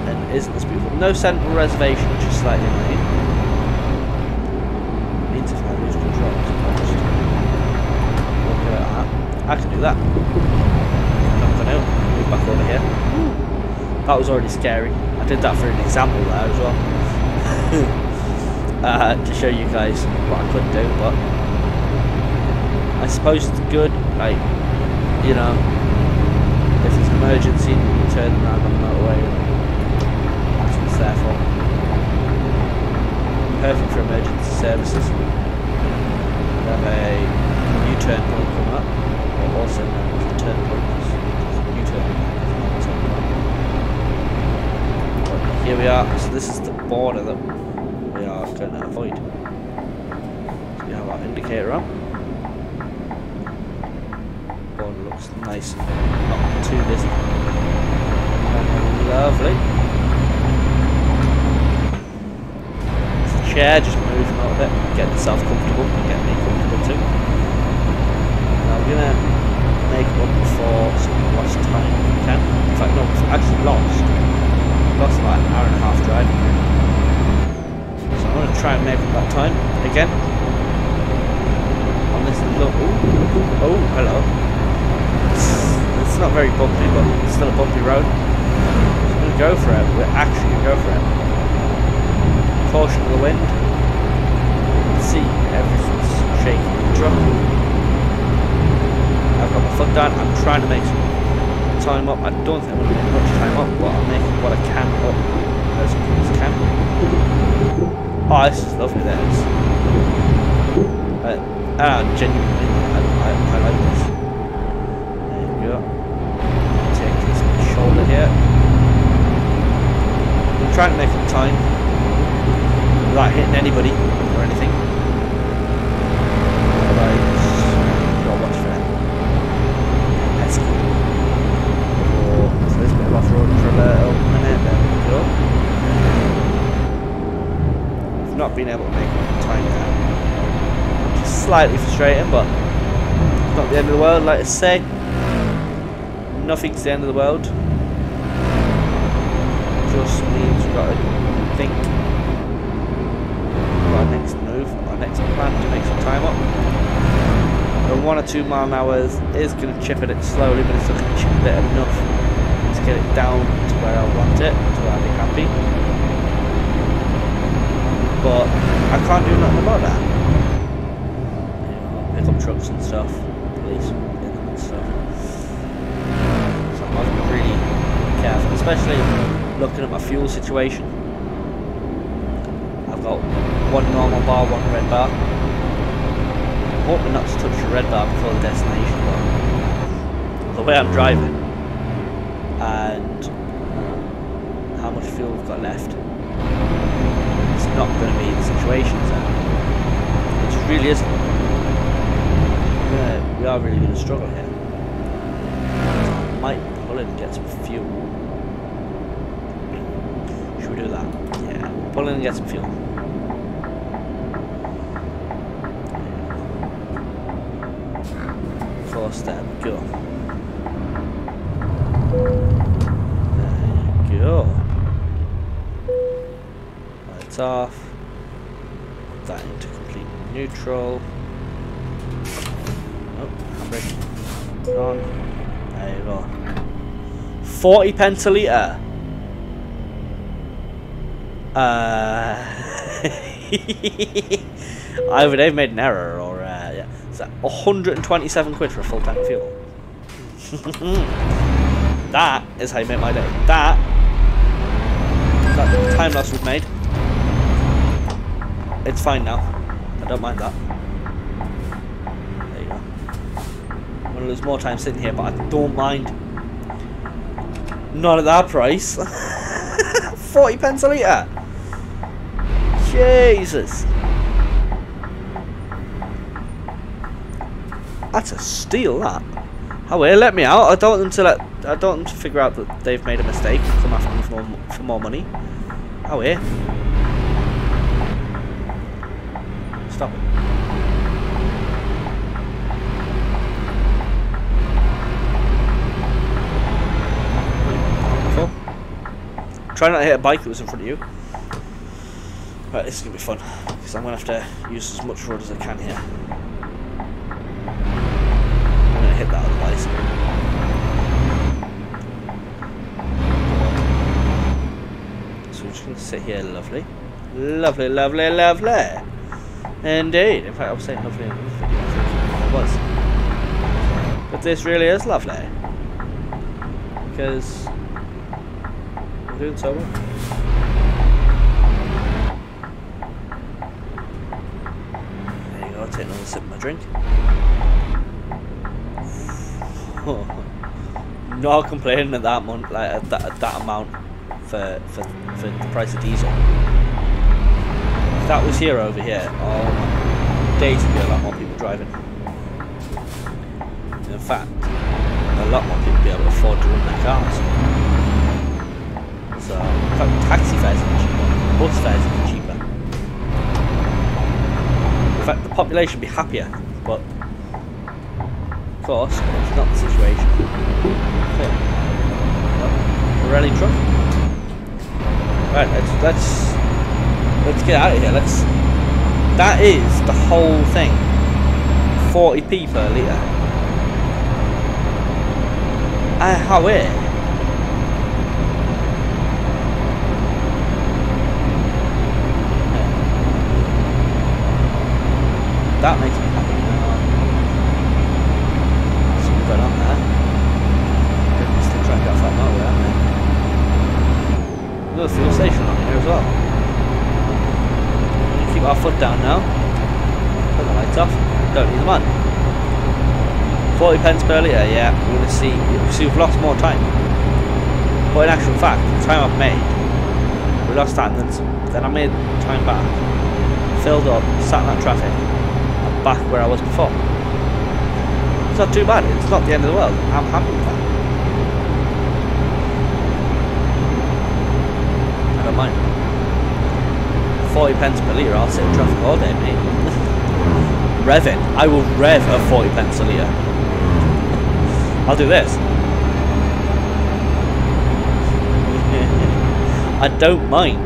And isn't this beautiful? No central reservation, which is slightly annoying. Means if I lose control, I can do that. I'm not going to move back over here. That was already scary. I did that for an example there as well. To show you guys what I could do, but I suppose it's good, like, you know, if there's an emergency, you turn around on the motorway, that's what it's there for. Perfect for emergency services. We have a U-turn point coming up, or also known as the turn point, because U-turn point. Here we are, so this is the border that we are going to avoid. So we have our indicator on. Border looks nice and not too busy. Lovely. There's the chair just moving a little bit, getting itself comfortable, getting me comfortable too. Now we're going to make up for some lost time if we can. In fact, no, we've actually lost about an hour and a half driving. So I'm going to try and make up that time again on this little. Oh, hello. It's not very bumpy, but it's still a bumpy road. So I'm going to go for it. We're actually going to go for it. Caution of the wind. See, everything's shaking in the truck. I've got my foot down. I'm trying to make some time up. I don't think I'm going to make much time up, but I'm making what I can up as quick as I can. Oh, this is lovely, that is. Genuinely, I like this. There we go. Take this shoulder here. I'm trying to make up time without hitting anybody or anything. Otherwise, you'll watch for that. Let's go. So this bit of off-road for a little minute, there we go. I've not been able to make up time there. Which is slightly frustrating, but it's not the end of the world, like I say. Nothing's the end of the world. Just means we've got to think of our next move, our next plan to make some time up. The 1 or 2 mile an hour is going to chip at it slowly, but it's not going to chip at it enough to get it down to where I want it, to where I'll be happy. But I can't do nothing about that. Pick up trucks and stuff, police, and stuff. So I must be really careful, especially looking at my fuel situation. I've got 1 normal bar, 1 red bar. I'm hoping not to touch the red bar before the destination, but the way I'm driving and how much fuel we've got left, it's not going to be the situation that it just really isn't. We are really going to struggle here. I might pull in and get some fuel. Should we do that? Yeah, pull in and get some fuel. 4 step, go. There you go. Lights off. Put that into complete neutral. Oh, handbrake on. There you go. 40 pence a litre. Either they've made an error or yeah. It's 127 quid for a full tank of fuel. That is how you make my day. That time loss we've made. It's fine now. I don't mind that. There you go. to lose more time sitting here, but I don't mind. Not at that price. 40 pence a litre. Jesus. That's a steal, that. Oh, well, let me out. I don't want them to figure out that they've made a mistake and come after me for more money. Oh, yeah. Stop it. Try not to hit a bike that was in front of you. Right, this is going to be fun, because I'm going to have to use as much road as I can here. I'm going to hit that otherwise. So we're just going to sit here, lovely. Lovely, lovely, lovely. Indeed. In fact, I was saying lovely in this video, I think it was. But this really is lovely. Because we're doing so well. There you go, I'll take another sip of my drink. Not complaining at that amount, like at that amount for the price of diesel. If that was over here, oh my days, would be a lot more people driving. In fact, a lot more people would be able to afford to run their cars. So, in fact, taxi fares are cheaper, bus fares are cheaper. In fact, the population would be happier, but of course, it's not the situation. Okay. Well, rally truck. Right, let's get out of here. That is the whole thing. 40p per litre. How weird. That makes me happy. Something going on there. They're still trying to get off that motorway, aren't they? There's a fuel station on here as well. Keep our foot down now. Turn the lights off. Don't need them on. 40 pence per litre, yeah. We're going to see. We've lost more time. But in actual fact, the time I've made, we lost that, and then I made time back, filled up, sat in that traffic, and back where I was before. It's not too bad. It's not the end of the world. I'm happy with that. I don't mind. 40 pence per litre, I'll sit in traffic all day, mate. Revving. I will rev at 40 pence a litre. I'll do this. I don't mind.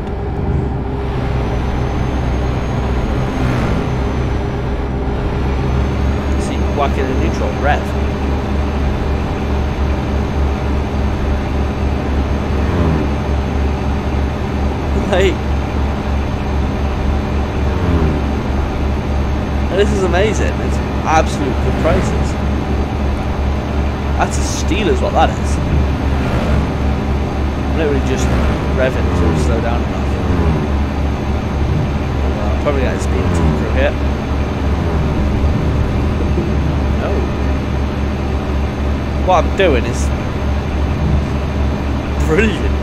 See, whack it in neutral, rev. Like, this is amazing. It's absolute good prices. That's a steal is what that is. I'm literally just revving to slow down enough. Well, I'm probably going to speed through here. No. What I'm doing is brilliant.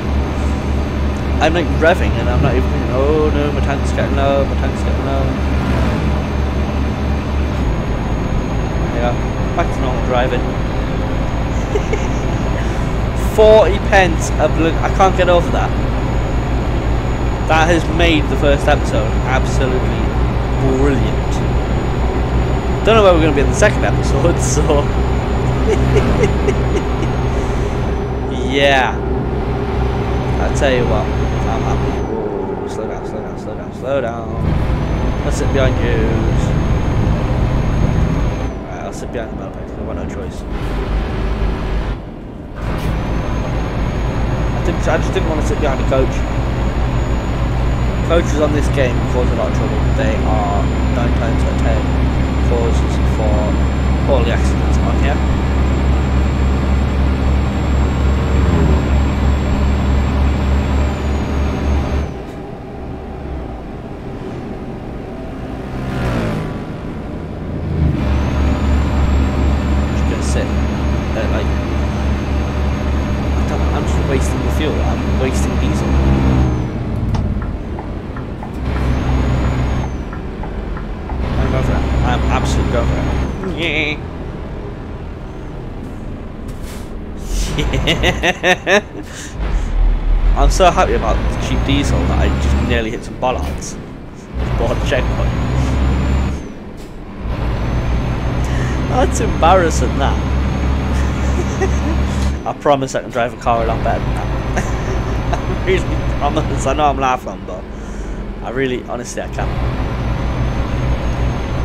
I'm like revving and I'm not even thinking, oh no, my tank's getting low, my tank's getting low. Yeah, back to normal driving. 40 pence a blood. I can't get over that. That has made the first episode absolutely brilliant. Don't know where we're going to be in the second episode, so yeah. I'll tell you what, I'm happy. Whoa, slow down, slow down, slow down, slow down. Let's sit behind you. Right, I'll sit behind the moped. I've got no choice. I just didn't want to sit behind a coach. Coaches on this game cause a lot of trouble. They are 9 times out of 10 causes for all the accidents on here. sit like, I'm just wasting the fuel. I'm wasting diesel. I'm over it. I'm absolutely over it. Yeah. I'm so happy about the cheap diesel that I just nearly hit some bollards. Bought a checkpoint. That's embarrassing, that. I promise I can drive a car a lot better than that. I really promise. I know I'm laughing, but I really, honestly, I can't.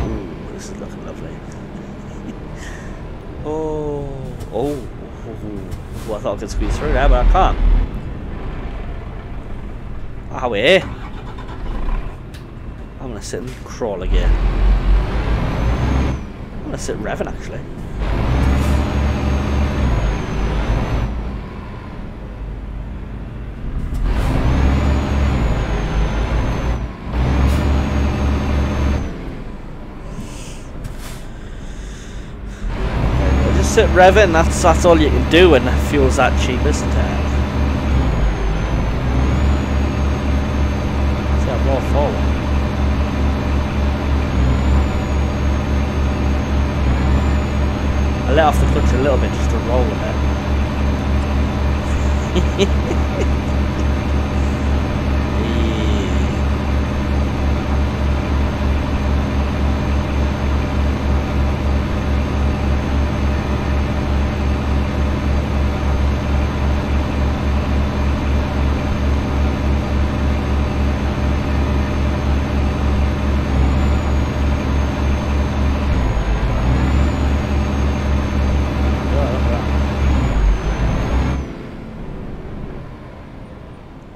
Ooh, this is looking lovely. Oh, well, I thought I could squeeze through there, but I can't. Ah, wait. I'm gonna sit and crawl again. I'm gonna sit revving actually. Just sit revving. That's all you can do when the fuel's that cheap, isn't it? Roll forward. I let off the clutch a little bit just to roll with it.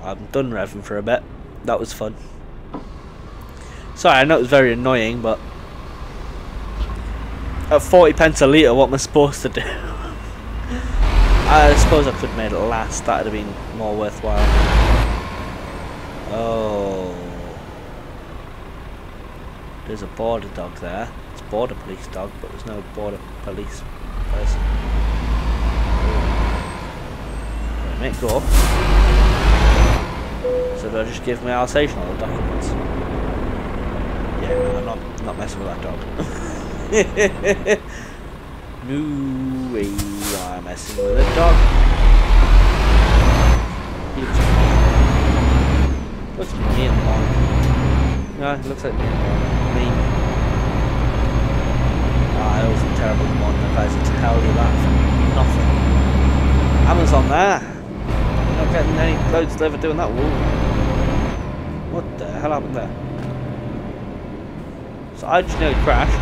I'm done revving for a bit. That was fun. Sorry, I know it was very annoying, but at 40 pence a litre, what am I supposed to do? I suppose I could have made it last. That would have been more worthwhile. Oh, there's a border dog there. It's border police dog, but there's no border police person. Right, mate, go. So do I just give my Alsatian all the documents? Yeah, no, I'm not messing with that dog. No way I'm messing with a dog. He looks like me in the morning. Yeah, it looks like me in the morning. Me. Ah, I was terrible in the morning. The guys will tell you that for nothing. Amazon there. Not getting any loads delivered doing that. Whoa. What the hell happened there? So I just nearly crashed.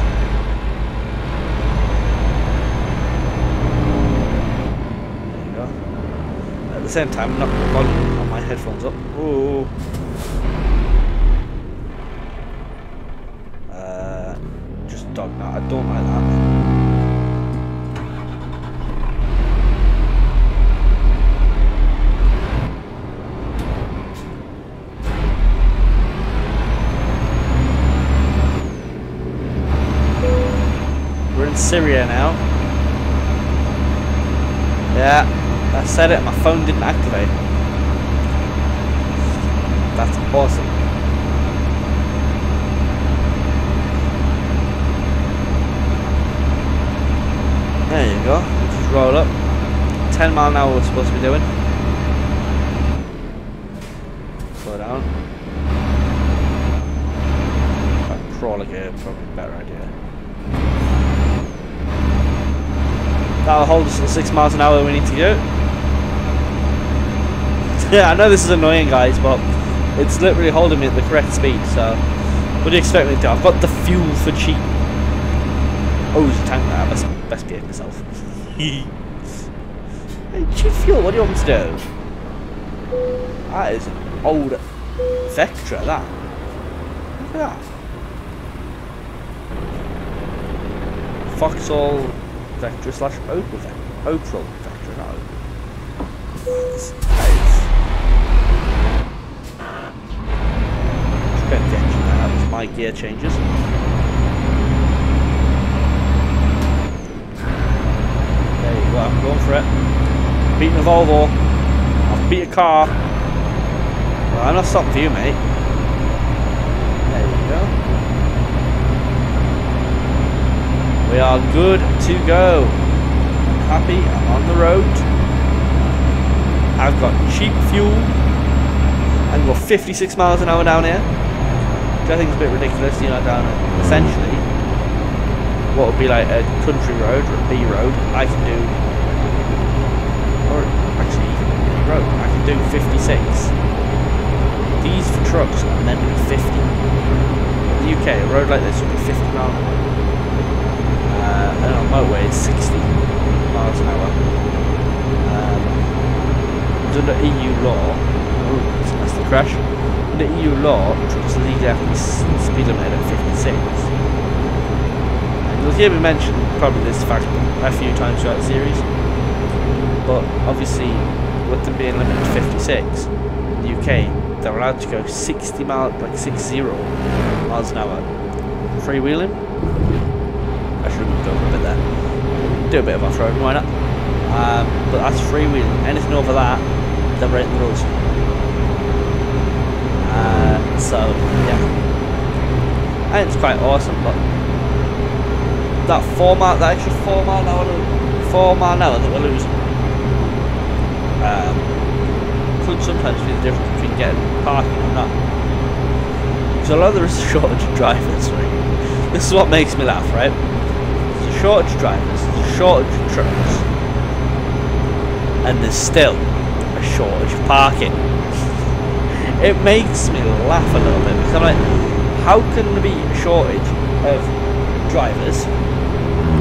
There you go. At the same time, I'm not going to volume on my headphones up. Ooh. Just dog that. I don't like that. Syria now. Yeah, I said it, my phone didn't activate. That's awesome. There you go. Just roll up. 10 mile an hour we're supposed to be doing. Slow down. Crawl again, probably a better idea. That'll hold us at 6 miles an hour we need to go. Yeah, I know this is annoying, guys, but it's literally holding me at the correct speed, so what do you expect me to do? I've got the fuel for cheap. Oh, there's a tank there. Best behave myself. Hey, cheap fuel, what do you want me to do? That is an old Vectra, that. Look at that. Vauxhall Vectra / Opel Vectra. Opel Vectra, not Opel. Just put the engine there, that was my gear changes. for it. Beating a Volvo. I've beat a car. Well, I'm not stopping for you, mate. There you go. We are good to go. I'm happy. I'm on the road. I've got cheap fuel. I can go 56 miles an hour down here. Which I think is a bit ridiculous, you know, down essentially what would be like a country road or a B road. I can do, or actually even a B road, I can do 56. These for trucks are meant to be 50. In the UK, a road like this would be 50 miles an hour. And on a motorway it's 60 miles an hour. Under EU law, oh, that's the crash. Under EU law, trucks are legally have to be speed limit at 56. And you'll hear me mention probably this fact a few times throughout the series. But obviously, with them being limited to 56 in the UK, they're allowed to go 60 miles, like 60 miles an hour. Freewheeling. I should go a bit there. Do a bit of off-road, why not? But that's freewheeling. Anything over that, they're breaking the rules. So yeah, and it's quite awesome. But that extra 4 mile an hour that we're losing, could sometimes be the difference between getting parking or not. Because a lot of there is a shortage of drivers. Right? This is what makes me laugh, right? There's a shortage of drivers, there's a shortage of trucks, and there's still a shortage of parking. It makes me laugh a little bit because I'm like, how can there be a shortage of drivers?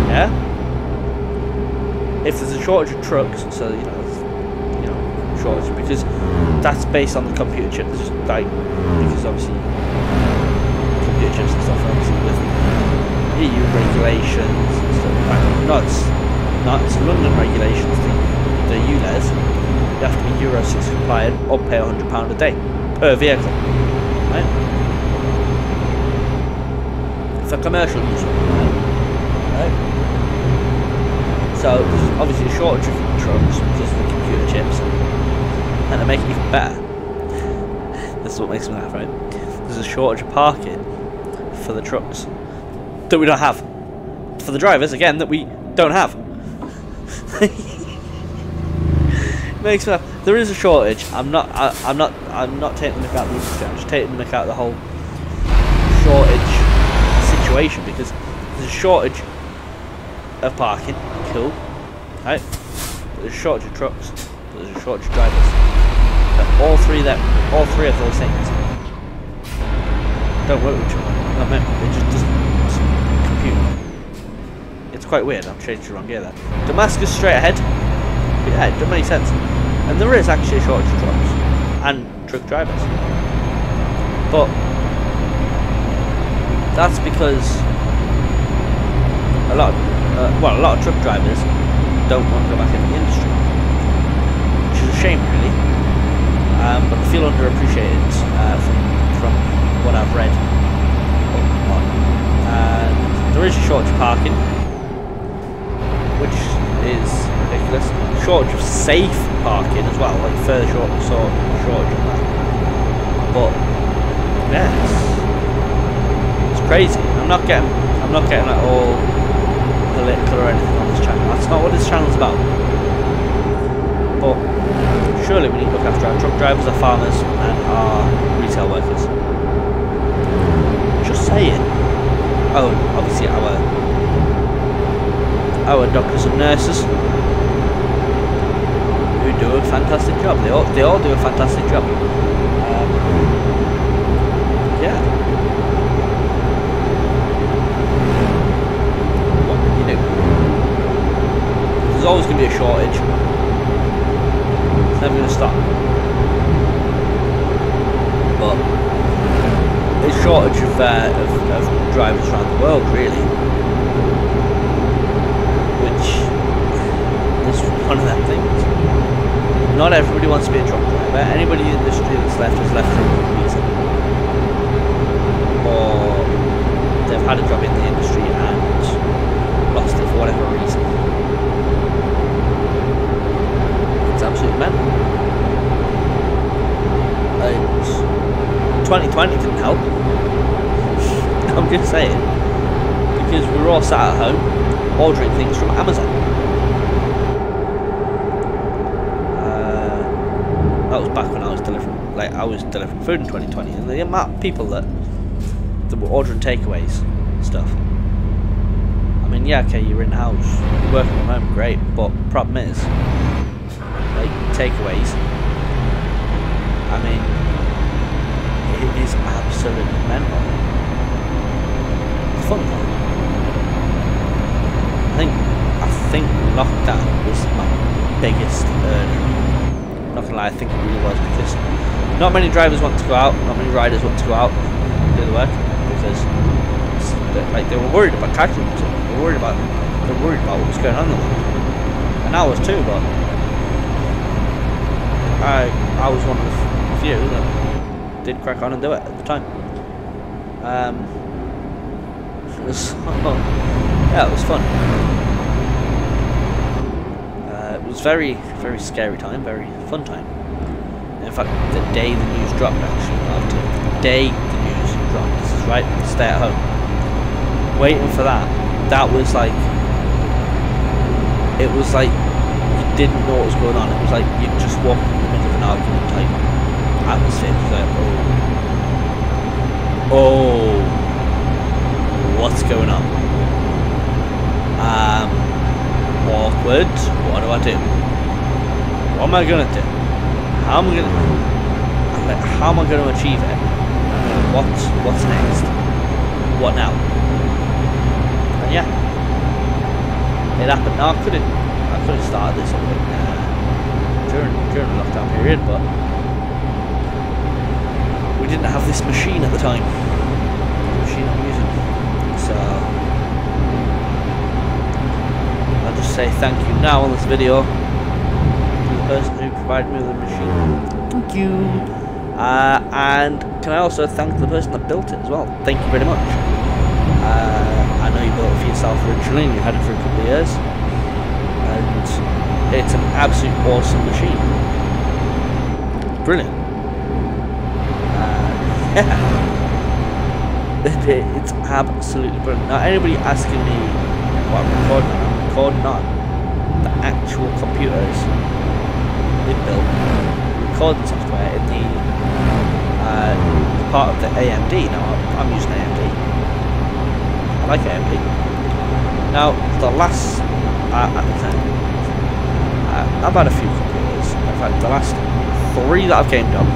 Yeah. If there's a shortage of trucks, so you know, shortage because that's based on the computer chip. There's just like because obviously computer chips and stuff, obviously with EU regulations and stuff. Not London regulations. The ULEZ. You have to be Euro 6 compliant or pay £100 a day per vehicle, right? For commercial use, right? So there's obviously a shortage of trucks because of the computer chips, and to make it even better, this is what makes me laugh, right? There's a shortage of parking for the trucks that we don't have. For the drivers, again, that we don't have. Makes me laugh. There is a shortage. I'm not taking the mick out of the industry. I'm just taking the mick out of the whole shortage situation because there's a shortage of parking. Cool, right? But there's a shortage of trucks. But there's a shortage of drivers. But all three of those things don't work with each other. It just doesn't compute. It's quite weird. I've changed the wrong gear there. Damascus straight ahead. But yeah, it doesn't make sense. And there is actually a shortage of trucks and truck drivers, but that's because a lot of truck drivers don't want to go back in the industry, which is a shame, really. But I feel underappreciated from what I've read. There is a shortage of parking, which is ridiculous. Shortage of safe parking as well, like further shortage of that. But yeah, it's crazy. I'm not getting like all political or anything on this channel. That's not what this channel's about. But surely we need to look after our truck drivers, our farmers, and our retail workers. Just saying. Oh, obviously our doctors and nurses, who do a fantastic job. They all do a fantastic job. Yeah. What can you do? There's always going to be a shortage. It's never going to stop. But there's a shortage of drivers around the world, really. Which is one of them things. Not everybody wants to be a truck driver. Anybody in the industry that's left has left for a reason. Or they've had a job in the industry and lost it for whatever reason. 2020 didn't help. I'm just saying. Because we were all sat at home ordering things from Amazon. That was back when I was delivering food in 2020, and the amount of people that were ordering takeaways and stuff. I mean, yeah, okay, you're in house, you're working from home, great, but problem is, like, takeaways, I mean, it is absolutely mental. It's fun though. I think lockdown was my biggest earner. Not gonna lie, I think it really was, because not many drivers want to go out, not many riders want to go out and do the work, because like they were worried about catching it. They were worried about what was going on in the world, and I was too. But I was one of the few that did crack on and do it at the time. It was yeah, it was fun. It was very, very scary time, very fun time. In fact, the day the news dropped, actually, the day the news dropped, this is right, stay at home. Waiting for that, that was like, it was like you didn't know what was going on. It was like you just walked in the middle of an argument type atmosphere. It was like, oh, what's going on? Awkward. What do I do? What am I gonna do? How am I gonna achieve it? What's next? What now? And yeah, it happened. Now I could have started this during the lockdown period, but we didn't have this machine at the time. The machine I'm using. So I'll just say thank you now on this video to the person who provided me with the machine. Thank you. And can I also thank the person that built it as well? Thank you very much. I know you built it for yourself originally and you had it for a couple of years, and it's an absolute awesome machine. Brilliant. Yeah. It's absolutely brilliant. Now anybody asking me what I'm recording on, I'm recording on the actual computers we built, recording software in the part of the AMD. Now I'm using AMD. I like AMD. Now the last I've had a few computers. In fact, the last 3 that I've gamed on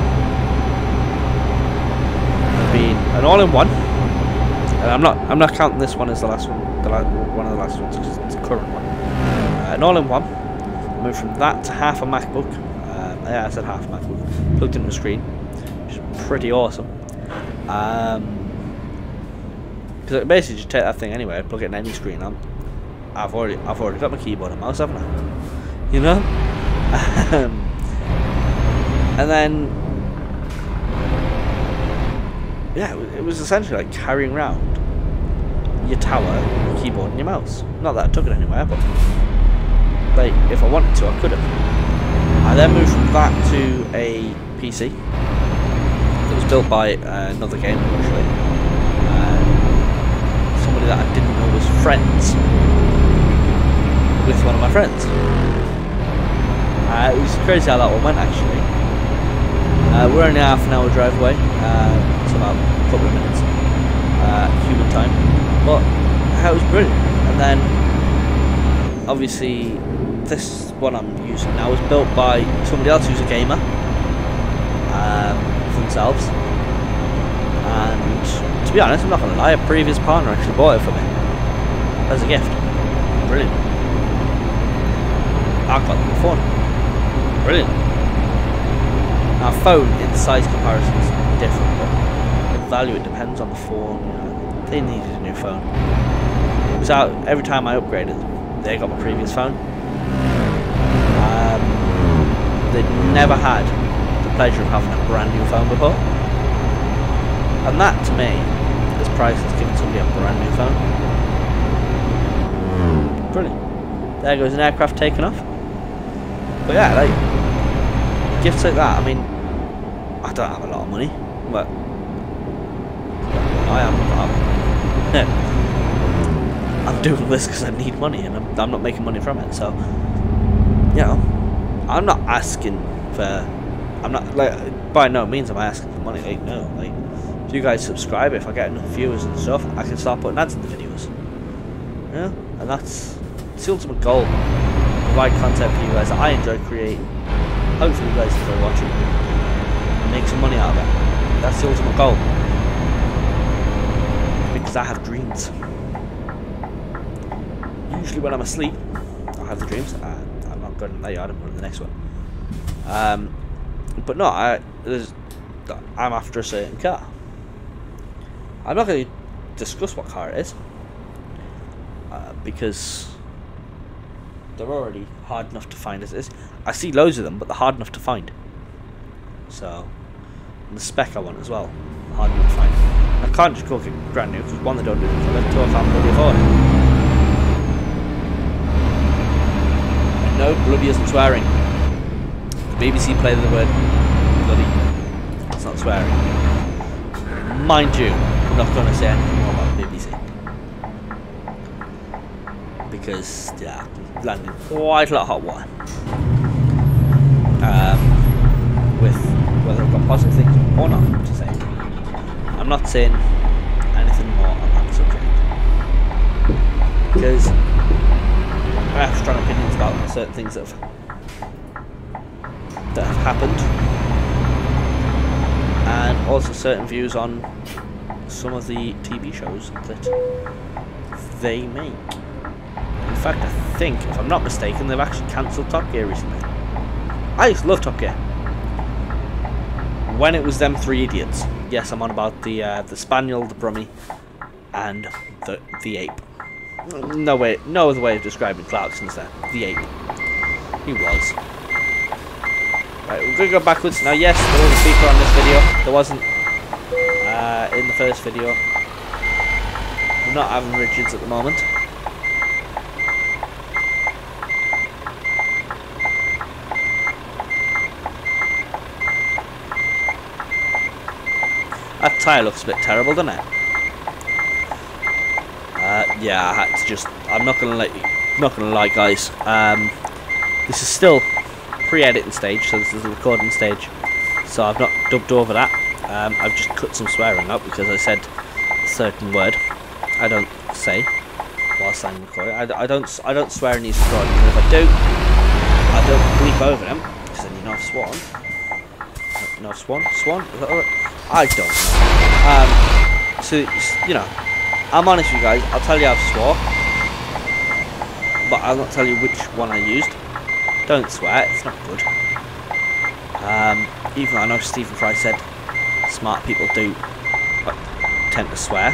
have been an all-in-one, and I'm not counting this one as the last one. One of the last ones, because it's the current one. An all-in-one. I moved from that to half a MacBook. Yeah, I said half a MacBook. Plugged into the screen, which is pretty awesome. Because basically just take that thing anywhere, plug it in any screen. I've already got my keyboard and mouse, haven't I? You know. And then yeah, it was essentially like carrying around your tower, your keyboard and your mouse. Not that I took it anywhere, but like if I wanted to, I could have. I then moved from that to a PC that was built by another gamer actually. Somebody that I didn't know was friends with one of my friends. It was crazy how that one went actually. We're only half an hour drive away, so about a couple of minutes human time, but it was brilliant. And then obviously this one I'm using now was built by somebody else who's a gamer themselves, and to be honest, I'm not going to lie, a previous partner actually bought it for me as a gift. Brilliant. I got the phone. Brilliant. Now phone in size comparison is different, but in value it depends on the phone. You know, they needed a new phone. It was out every time I upgraded, they got my previous phone. They'd never had the pleasure of having a brand new phone before, and that to me is priceless, giving somebody a brand new phone. Brilliant. There goes an aircraft taking off. But yeah, like gifts like that, I mean, I don't have a lot of money, but I am about. I'm doing this because I need money, and I'm not making money from it. So, you know, I'm not asking for. I'm not like, by no means am I asking for money. Like, no, like, if you guys subscribe, if I get enough viewers and stuff, I can start putting ads in the videos. Yeah, and that's the ultimate goal. Provide content for you guys that I enjoy creating. Hopefully you guys enjoy watching and make some money out of it. That's the ultimate goal. Because I have dreams. Usually when I'm asleep, I have the dreams. I'm not going to lay out. I'm going to the next one. But no, I'm after a certain car. I'm not going to discuss what car it is. Because they're already hard enough to find as it is. I see loads of them, but they're hard enough to find. So, and the spec I want as well, hard enough to find. I can't just go get brand new because one, they don't do them for me, two, I can't bloody afford it. And no, bloody isn't swearing. The BBC play the word bloody. It's not swearing. Mind you, I'm not going to say anything more about the BBC. Because, yeah, I'm landing quite a lot of hot water. With whether I've got positive things or not to say. I'm not saying anything more on that subject. Because I have strong opinions about certain things that have happened. And also certain views on some of the TV shows that they make. In fact, I think, if I'm not mistaken, they've actually cancelled Top Gear recently. I used to love Top Gear. When it was them three idiots. Yes, I'm on about the Spaniel, the Brummie, and the ape. No other way of describing Clarkson's there. The ape. He was. Right, we're going to go backwards. Now, yes, there was a speaker on this video. There wasn't in the first video. We're not having rigids at the moment. That tyre looks a bit terrible, doesn't it? Yeah, I had to just. I'm not gonna lie, guys. This is still pre-editing stage, so this is the recording stage. So I've not dubbed over that. I've just cut some swearing out because I said a certain word. I don't say whilst I'm recording. I don't swear in these recordings. And if I do, I don't bleep over them because then you know I've sworn. No, I've sworn. Swan? Is that alright? I don't know. So, you know, I'm honest with you guys. I'll tell you I've swore, but I'll not tell you which one I used. Don't swear. It's not good. Even though I know Stephen Fry said smart people do tend to swear.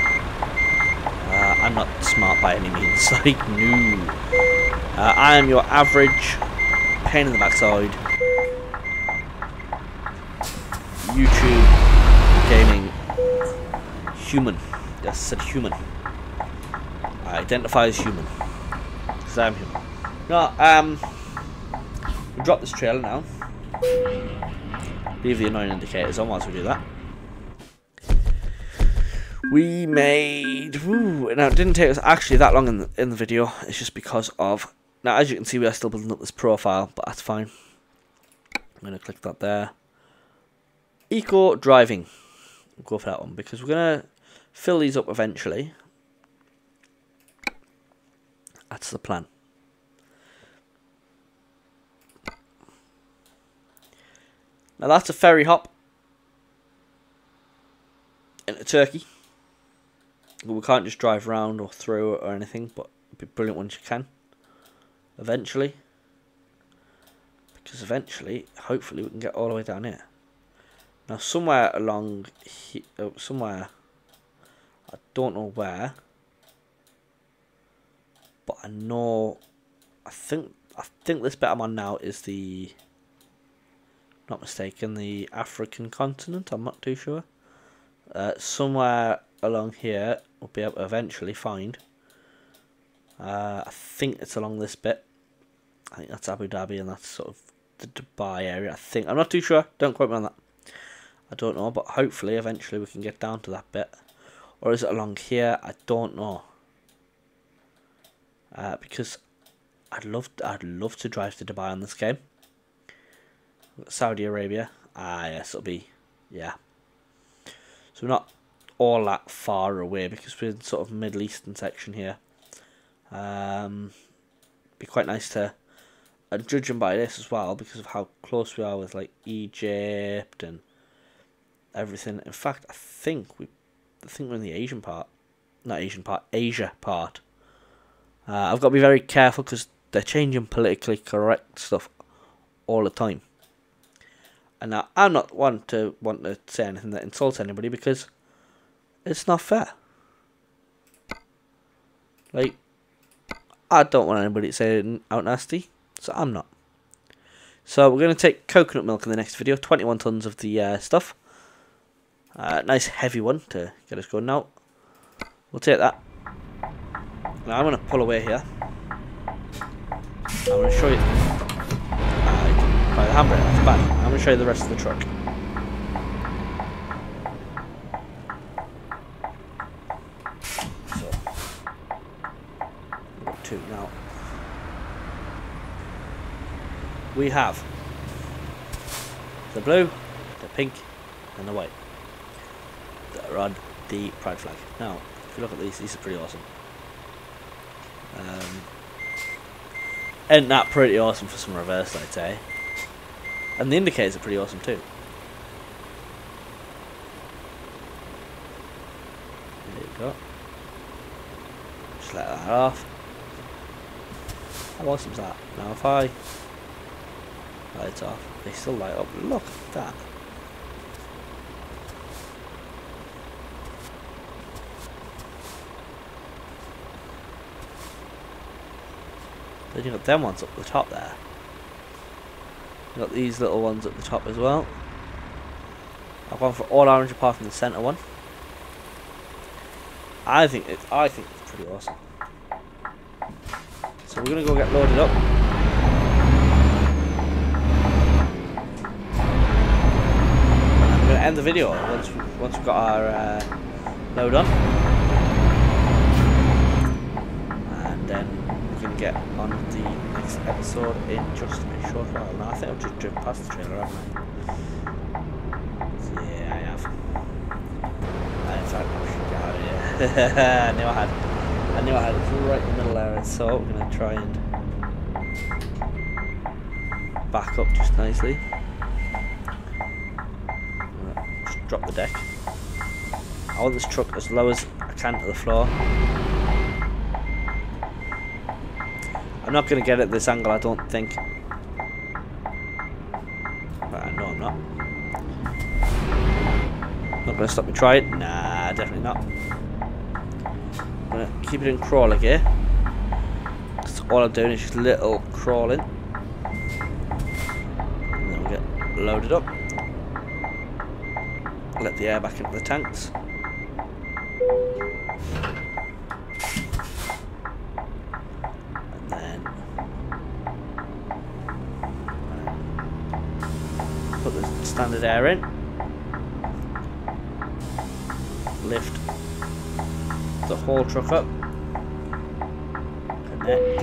I'm not smart by any means. Like, no. I am your average pain in the backside YouTube gaming human. Yes, I said human. I identify as human because I'm human. No, we'll drop this trailer now. Leave the annoying indicators on whilst we do that. We made. Now it didn't take us actually that long in the video. It's just because of. Now, as you can see, we are still building up this profile, but that's fine. I'm gonna click that there. Eco driving. We'll go for that one because we're gonna fill these up eventually. That's the plan. Now that's a ferry hop into Turkey. We can't just drive around or through it or anything, but it'd be brilliant once you can. Eventually. Because eventually, hopefully, we can get all the way down here. Now, somewhere along here, somewhere, I don't know where, but I know, I think this bit I'm on now is the, not mistaken, the African continent. I'm not too sure. Somewhere along here, we'll be able to eventually find. I think it's along this bit. I think that's Abu Dhabi, and that's sort of the Dubai area. I think. I'm not too sure. Don't quote me on that. I don't know, but hopefully, eventually, we can get down to that bit. or is it along here? I don't know. Because I'd love to drive to Dubai on this game. Saudi Arabia. Yes, it'll be, yeah. So we're not all that far away because we're in sort of Middle Eastern section here. Be quite nice to, and judging by this as well, because of how close we are with like Egypt and everything. In fact, I think we're in the Asian part, not Asian part, Asia part. I've got to be very careful because they're changing politically correct stuff all the time. And now I'm not one to want to say anything that insults anybody because it's not fair. Like, I don't want anybody to say it out nasty, so I'm not. So we're going to take coconut milk in the next video. 21 tons of the stuff. Nice heavy one to get us going. Now we'll take that. Now I'm going to pull away here. I'm going to show you. By the handbrake, that's bad. I'm going to show you the rest of the truck. So, we've got two now. We have the blue, the pink, and the white that are on the pride flag. Now, if you look at these are pretty awesome. Ain't that pretty awesome for some reverse lights, eh? And the indicators are pretty awesome too. There you go. Just let that off. How awesome is that? Now if I light off, they still light up. Look at that. Then you've got them ones up the top there. You've got these little ones at the top as well. I've gone for all orange apart from the centre one. I think it's pretty awesome. So we're gonna go get loaded up. And I'm gonna end the video once we've got our load on. And then we can get on with the next episode in just a short while. Now I think I've just driven past the trailer, haven't I? Yeah, I have. In fact, I should get out of here. I knew I had it right in the middle there, so we're going to try and back up just nicely. Just drop the deck. I want this truck as low as I can to the floor. I'm not going to get it at this angle, I don't think. But I know I'm not. Not going to stop me try it? Nah, definitely not. I'm going to keep it in crawler gear. So all I'm doing is just little crawling. And then we'll get loaded up. Let the air back into the tanks. And then put the standard air in. Lift the whole truck up, connect,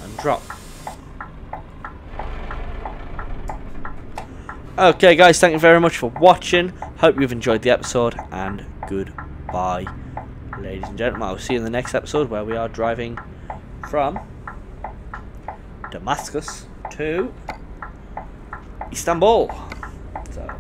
and drop. Okay guys, thank you very much for watching. Hope you've enjoyed the episode, and goodbye, ladies and gentlemen. I'll see you in the next episode where we are driving from Damascus to Istanbul. So